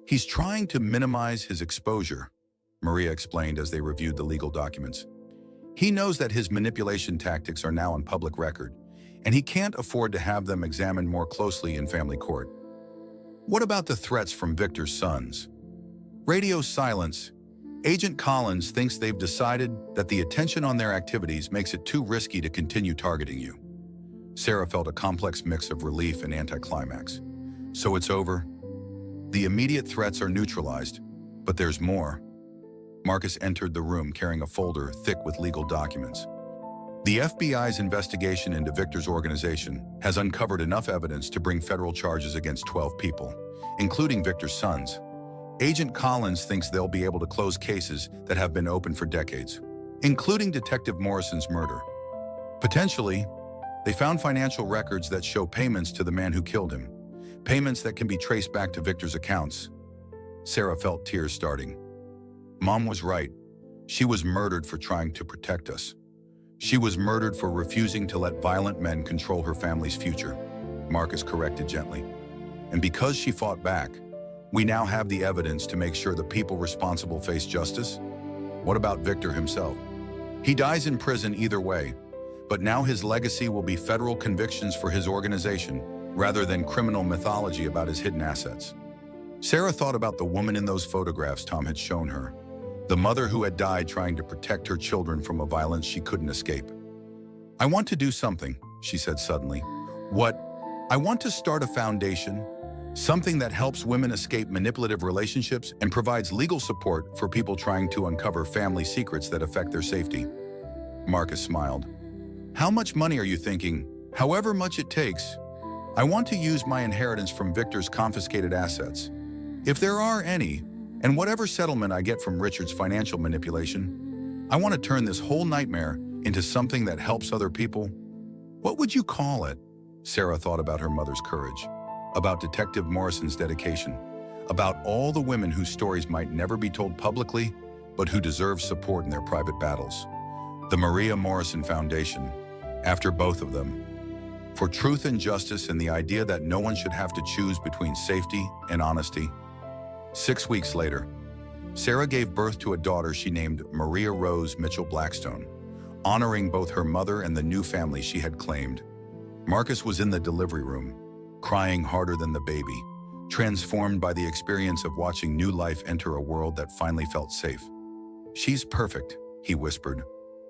"He's trying to minimize his exposure," Maria explained as they reviewed the legal documents. "He knows that his manipulation tactics are now on public record, and he can't afford to have them examined more closely in family court." "What about the threats from Victor's sons?" "Radio silence. Agent Collins thinks they've decided that the attention on their activities makes it too risky to continue targeting you." Sarah felt a complex mix of relief and anticlimax. "So it's over? The immediate threats are neutralized, but there's more." Marcus entered the room carrying a folder thick with legal documents. "The FBI's investigation into Victor's organization has uncovered enough evidence to bring federal charges against 12 people, including Victor's sons. Agent Collins thinks they'll be able to close cases that have been open for decades, including Detective Morrison's murder. Potentially, they found financial records that show payments to the man who killed him, payments that can be traced back to Victor's accounts." Sarah felt tears starting. Mom was right. She was murdered for trying to protect us. She was murdered for refusing to let violent men control her family's future, Marcus corrected gently. "And because she fought back, we now have the evidence to make sure the people responsible face justice." "What about Victor himself?" "He dies in prison either way, but now his legacy will be federal convictions for his organization rather than criminal mythology about his hidden assets. Sarah thought about the woman in those photographs Tom had shown her, the mother who had died trying to protect her children from a violence she couldn't escape. "I want to do something," she said suddenly. "What? I want to start a foundation, something that helps women escape manipulative relationships and provides legal support for people trying to uncover family secrets that affect their safety." Marcus smiled. "How much money are you thinking?" "However much it takes. I want to use my inheritance from Victor's confiscated assets, if there are any, and whatever settlement I get from Richard's financial manipulation. I want to turn this whole nightmare into something that helps other people." "What would you call it?" Sarah thought about her mother's courage, about Detective Morrison's dedication, about all the women whose stories might never be told publicly, but who deserve support in their private battles. The Maria Morrison Foundation, after both of them, for truth and justice and the idea that no one should have to choose between safety and honesty. 6 weeks later, Sarah gave birth to a daughter she named Maria Rose Mitchell Blackstone, honoring both her mother and the new family she had claimed. Marcus was in the delivery room, crying harder than the baby, transformed by the experience of watching new life enter a world that finally felt safe. "She's perfect," he whispered,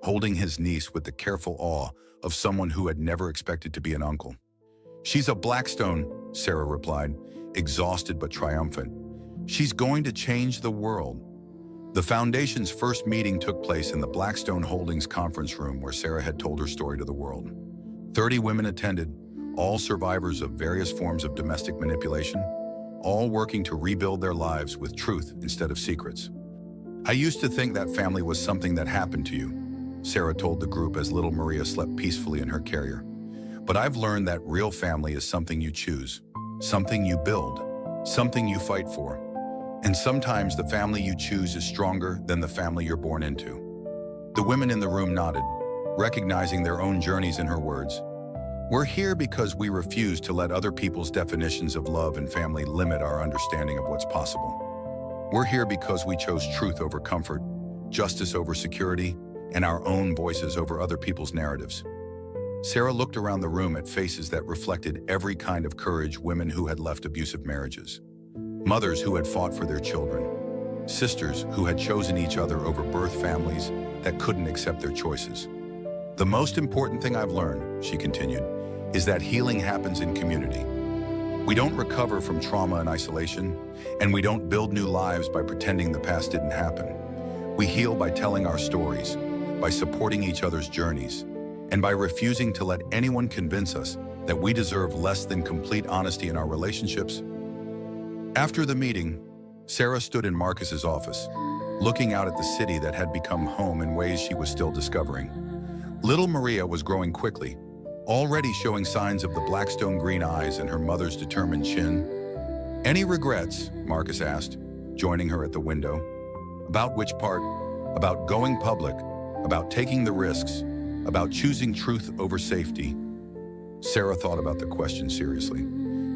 holding his niece with the careful awe of someone who had never expected to be an uncle. "She's a Blackstone," Sarah replied, exhausted but triumphant. "She's going to change the world." The foundation's first meeting took place in the Blackstone Holdings conference room where Sarah had told her story to the world. 30 women attended, all survivors of various forms of domestic manipulation, all working to rebuild their lives with truth instead of secrets. "I used to think that family was something that happened to you," Sarah told the group as little Maria slept peacefully in her carrier. "But I've learned that real family is something you choose, something you build, something you fight for. And sometimes the family you choose is stronger than the family you're born into." The women in the room nodded, recognizing their own journeys in her words. "We're here because we refuse to let other people's definitions of love and family limit our understanding of what's possible. We're here because we chose truth over comfort, justice over security, and our own voices over other people's narratives." Sarah looked around the room at faces that reflected every kind of courage: women who had left abusive marriages, mothers who had fought for their children, sisters who had chosen each other over birth families that couldn't accept their choices. "The most important thing I've learned," she continued, "is that healing happens in community. We don't recover from trauma in isolation, and we don't build new lives by pretending the past didn't happen. We heal by telling our stories, by supporting each other's journeys, and by refusing to let anyone convince us that we deserve less than complete honesty in our relationships." After the meeting, Sarah stood in Marcus's office, looking out at the city that had become home in ways she was still discovering. Little Maria was growing quickly, already showing signs of the Blackstone green eyes and her mother's determined chin. "Any regrets?" Marcus asked, joining her at the window. "About which part?" "About going public, about taking the risks, about choosing truth over safety." Sarah thought about the question seriously,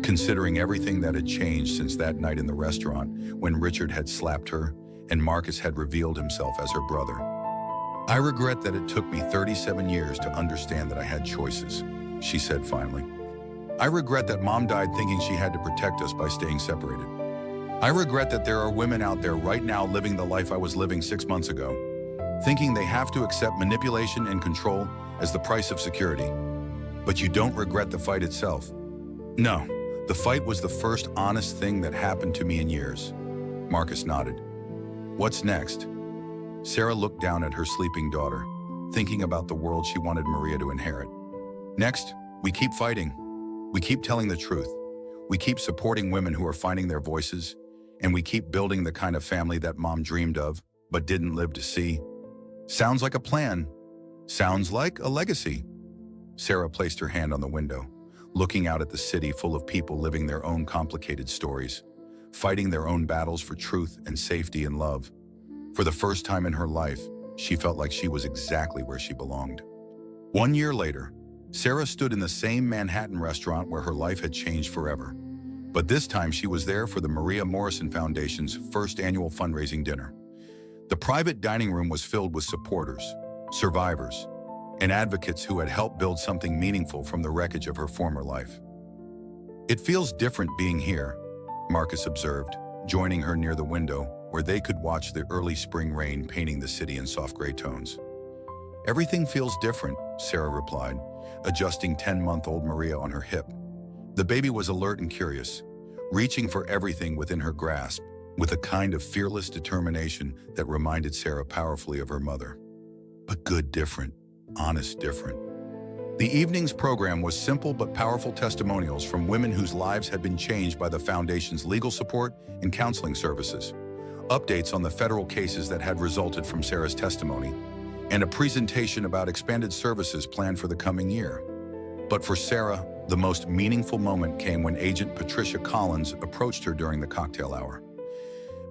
considering everything that had changed since that night in the restaurant when Richard had slapped her and Marcus had revealed himself as her brother. "I regret that it took me 37 years to understand that I had choices," she said finally. "I regret that Mom died thinking she had to protect us by staying separated. I regret that there are women out there right now living the life I was living 6 months ago, thinking they have to accept manipulation and control as the price of security. But you don't regret the fight itself." "No, the fight was the first honest thing that happened to me in years." Marcus nodded. "What's next?" Sarah looked down at her sleeping daughter, thinking about the world she wanted Maria to inherit. "Next, we keep fighting. We keep telling the truth. We keep supporting women who are finding their voices, and we keep building the kind of family that Mom dreamed of, but didn't live to see." "Sounds like a plan. Sounds like a legacy." Sarah placed her hand on the window, looking out at the city full of people living their own complicated stories, fighting their own battles for truth and safety and love. For the first time in her life, she felt like she was exactly where she belonged. 1 year later, Sarah stood in the same Manhattan restaurant where her life had changed forever. But this time she was there for the Maria Morrison Foundation's first annual fundraising dinner. The private dining room was filled with supporters, survivors, and advocates who had helped build something meaningful from the wreckage of her former life. It feels different being here, Marcus observed, joining her near the window where they could watch the early spring rain painting the city in soft gray tones. Everything feels different, Sarah replied, adjusting 10-month-old Maria on her hip. The baby was alert and curious, reaching for everything within her grasp, with a kind of fearless determination that reminded Sarah powerfully of her mother. But good different, honest different. The evening's program was simple but powerful testimonials from women whose lives had been changed by the Foundation's legal support and counseling services, updates on the federal cases that had resulted from Sarah's testimony, and a presentation about expanded services planned for the coming year. But for Sarah, the most meaningful moment came when Agent Patricia Collins approached her during the cocktail hour.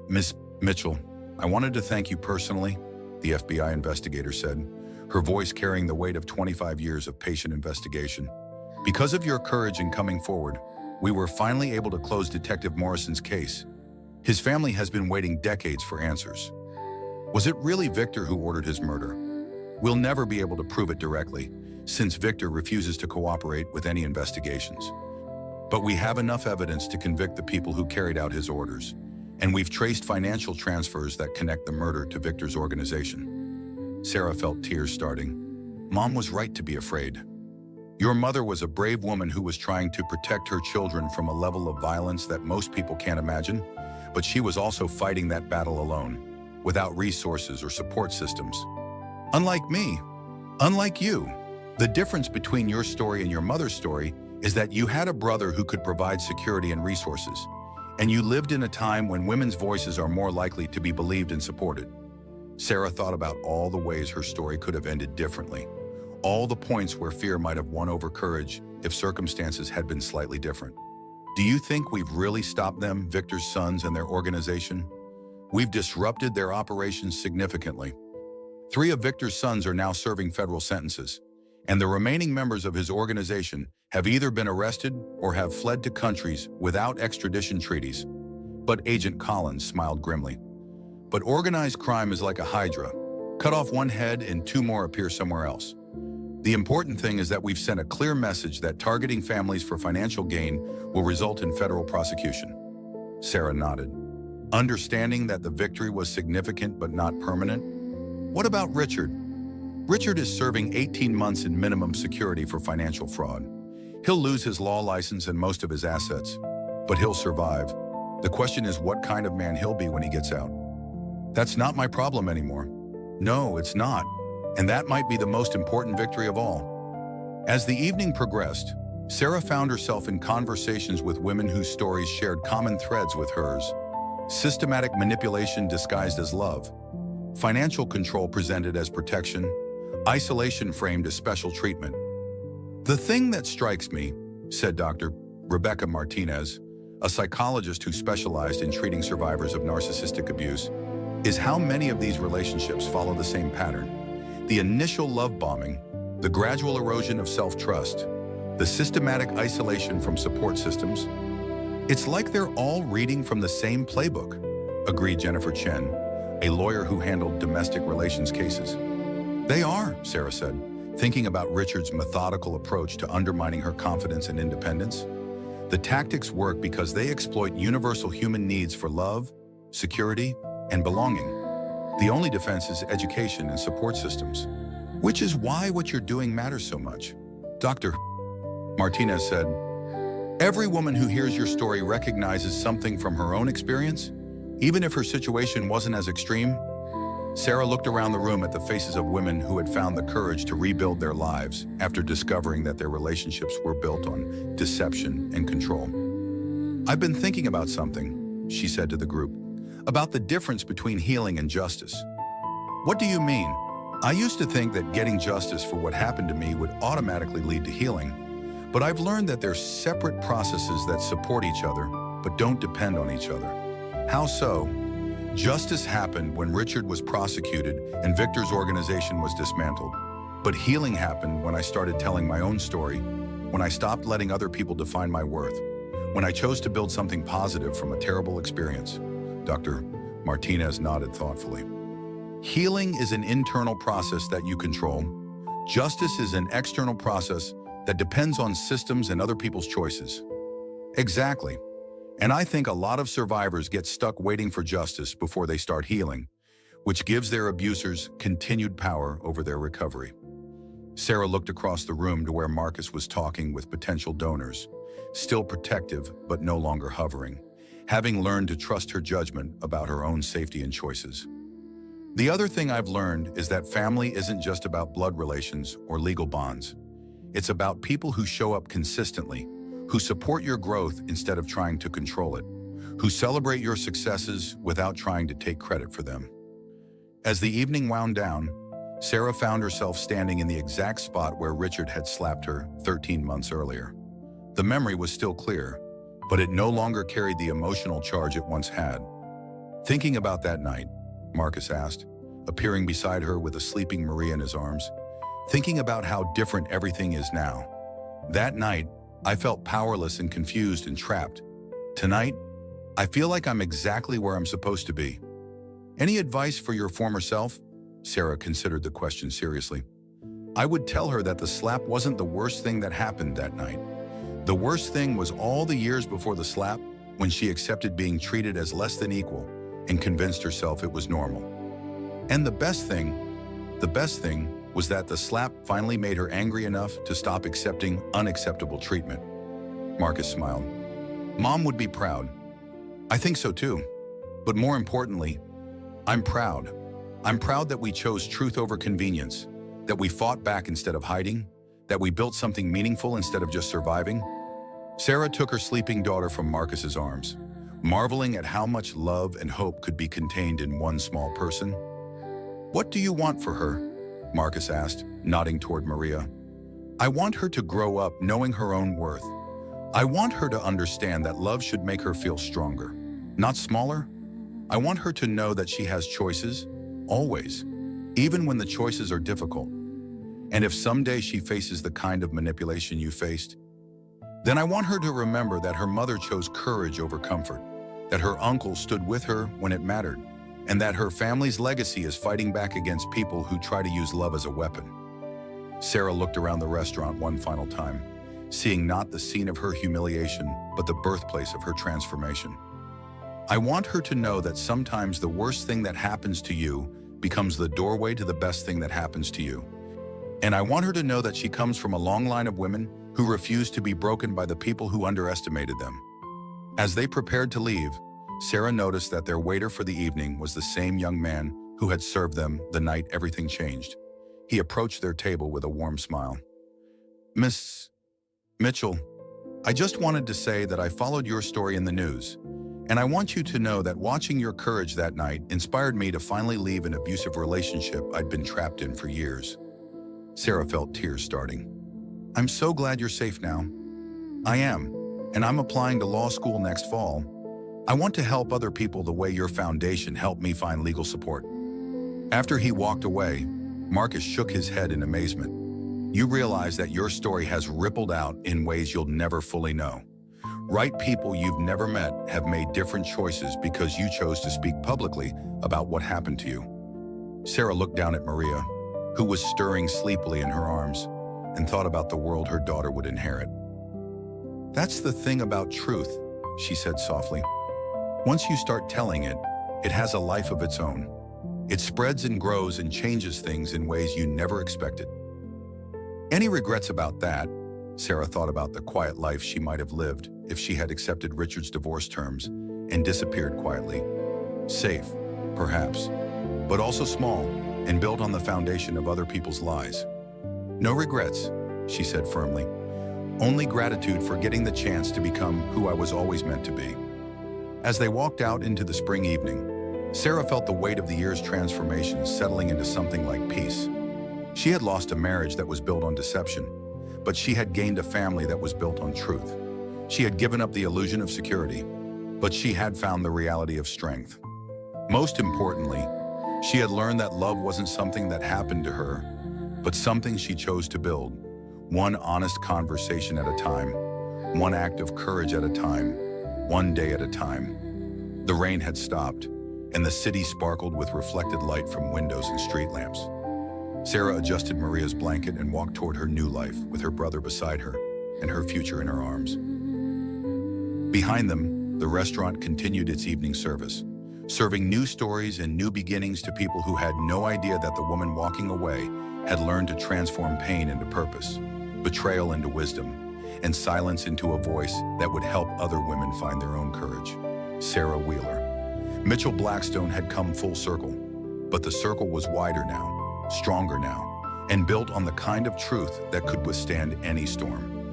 "Miss Mitchell, I wanted to thank you personally," the FBI investigator said, her voice carrying the weight of 25 years of patient investigation. "Because of your courage in coming forward, we were finally able to close Detective Morrison's case. His family has been waiting decades for answers. Was it really Victor who ordered his murder? We'll never be able to prove it directly, since Victor refuses to cooperate with any investigations. But we have enough evidence to convict the people who carried out his orders, and we've traced financial transfers that connect the murder to Victor's organization." Sarah felt tears starting. Mom was right to be afraid. Your mother was a brave woman who was trying to protect her children from a level of violence that most people can't imagine, but she was also fighting that battle alone, without resources or support systems. Unlike me, unlike you, the difference between your story and your mother's story is that you had a brother who could provide security and resources, and you lived in a time when women's voices are more likely to be believed and supported. Sarah thought about all the ways her story could have ended differently, all the points where fear might have won over courage if circumstances had been slightly different. Do you think we've really stopped them, Victor's sons and their organization? We've disrupted their operations significantly. 3 of Victor's sons are now serving federal sentences, and the remaining members of his organization have either been arrested or have fled to countries without extradition treaties. But Agent Collins smiled grimly. But organized crime is like a hydra. Cut off one head and 2 more appear somewhere else. The important thing is that we've sent a clear message that targeting families for financial gain will result in federal prosecution. Sarah nodded, understanding that the victory was significant but not permanent. What about Richard? Richard is serving 18 months in minimum security for financial fraud. He'll lose his law license and most of his assets, but he'll survive. The question is what kind of man he'll be when he gets out. That's not my problem anymore. No, it's not. And that might be the most important victory of all. As the evening progressed, Sarah found herself in conversations with women whose stories shared common threads with hers. Systematic manipulation disguised as love, financial control presented as protection, isolation framed as special treatment. "The thing that strikes me," said Dr. Rebecca Martinez, a psychologist who specialized in treating survivors of narcissistic abuse, "is how many of these relationships follow the same pattern. The initial love bombing, the gradual erosion of self-trust, the systematic isolation from support systems. It's like they're all reading from the same playbook," agreed Jennifer Chen, a lawyer who handled domestic relations cases. "They are," Sarah said, thinking about Richard's methodical approach to undermining her confidence and independence. "The tactics work because they exploit universal human needs for love, security, and belonging. The only defense is education and support systems, which is why what you're doing matters so much." Dr. Martinez said, "Every woman who hears your story recognizes something from her own experience, even if her situation wasn't as extreme." Sarah looked around the room at the faces of women who had found the courage to rebuild their lives after discovering that their relationships were built on deception and control. "I've been thinking about something," she said to the group, "about the difference between healing and justice." "What do you mean?" "I used to think that getting justice for what happened to me would automatically lead to healing, but I've learned that they're separate processes that support each other but don't depend on each other." "How so?" "Justice happened when Richard was prosecuted and Victor's organization was dismantled. But healing happened when I started telling my own story, when I stopped letting other people define my worth, when I chose to build something positive from a terrible experience." Dr. Martinez nodded thoughtfully. "Healing is an internal process that you control. Justice is an external process that depends on systems and other people's choices." Exactly. And I think a lot of survivors get stuck waiting for justice before they start healing, which gives their abusers continued power over their recovery. Sarah looked across the room to where Marcus was talking with potential donors, still protective but no longer hovering, having learned to trust her judgment about her own safety and choices. The other thing I've learned is that family isn't just about blood relations or legal bonds. It's about people who show up consistently, who support your growth instead of trying to control it, who celebrate your successes without trying to take credit for them. As the evening wound down, Sarah found herself standing in the exact spot where Richard had slapped her 13 months earlier. The memory was still clear, but it no longer carried the emotional charge it once had. Thinking about that night, Marcus asked, appearing beside her with a sleeping Maria in his arms, thinking about how different everything is now. That night, I felt powerless and confused and trapped. Tonight, I feel like I'm exactly where I'm supposed to be. Any advice for your former self? Sarah considered the question seriously. I would tell her that the slap wasn't the worst thing that happened that night. The worst thing was all the years before the slap, when she accepted being treated as less than equal and convinced herself it was normal. And the best thing was that the slap finally made her angry enough to stop accepting unacceptable treatment. Marcus smiled. Mom would be proud. I think so too. But more importantly, I'm proud. I'm proud that we chose truth over convenience, that we fought back instead of hiding, that we built something meaningful instead of just surviving. Sarah took her sleeping daughter from Marcus's arms, marveling at how much love and hope could be contained in one small person. What do you want for her? Marcus asked, nodding toward Maria. I want her to grow up knowing her own worth. I want her to understand that love should make her feel stronger, not smaller. I want her to know that she has choices, always, even when the choices are difficult. And if someday she faces the kind of manipulation you faced, then I want her to remember that her mother chose courage over comfort, that her uncle stood with her when it mattered, and that her family's legacy is fighting back against people who try to use love as a weapon. Sarah looked around the restaurant one final time, seeing not the scene of her humiliation, but the birthplace of her transformation. I want her to know that sometimes the worst thing that happens to you becomes the doorway to the best thing that happens to you. And I want her to know that she comes from a long line of women who refused to be broken by the people who underestimated them. As they prepared to leave, Sarah noticed that their waiter for the evening was the same young man who had served them the night everything changed. He approached their table with a warm smile. Miss Mitchell, I just wanted to say that I followed your story in the news, and I want you to know that watching your courage that night inspired me to finally leave an abusive relationship I'd been trapped in for years. Sarah felt tears starting. I'm so glad you're safe now. I am, and I'm applying to law school next fall. I want to help other people the way your foundation helped me find legal support. After he walked away, Marcus shook his head in amazement. You realize that your story has rippled out in ways you'll never fully know. Right people you've never met have made different choices because you chose to speak publicly about what happened to you. Sarah looked down at Maria, who was stirring sleepily in her arms, and thought about the world her daughter would inherit. That's the thing about truth, she said softly. Once you start telling it, it has a life of its own. It spreads and grows and changes things in ways you never expected. Any regrets about that? Sarah thought about the quiet life she might have lived if she had accepted Richard's divorce terms and disappeared quietly. Safe, perhaps, but also small and built on the foundation of other people's lies. No regrets, she said firmly. Only gratitude for getting the chance to become who I was always meant to be. As they walked out into the spring evening, Sarah felt the weight of the year's transformation settling into something like peace. She had lost a marriage that was built on deception, but she had gained a family that was built on truth. She had given up the illusion of security, but she had found the reality of strength. Most importantly, she had learned that love wasn't something that happened to her, but something she chose to build, one honest conversation at a time, one act of courage at a time, one day at a time. The rain had stopped, and the city sparkled with reflected light from windows and street lamps. Sarah adjusted Maria's blanket and walked toward her new life with her brother beside her and her future in her arms. Behind them, the restaurant continued its evening service, serving new stories and new beginnings to people who had no idea that the woman walking away had learned to transform pain into purpose, betrayal into wisdom, and silence into a voice that would help other women find their own courage. Sarah Wheeler. Mitchell Blackstone had come full circle, but the circle was wider now, stronger now, and built on the kind of truth that could withstand any storm.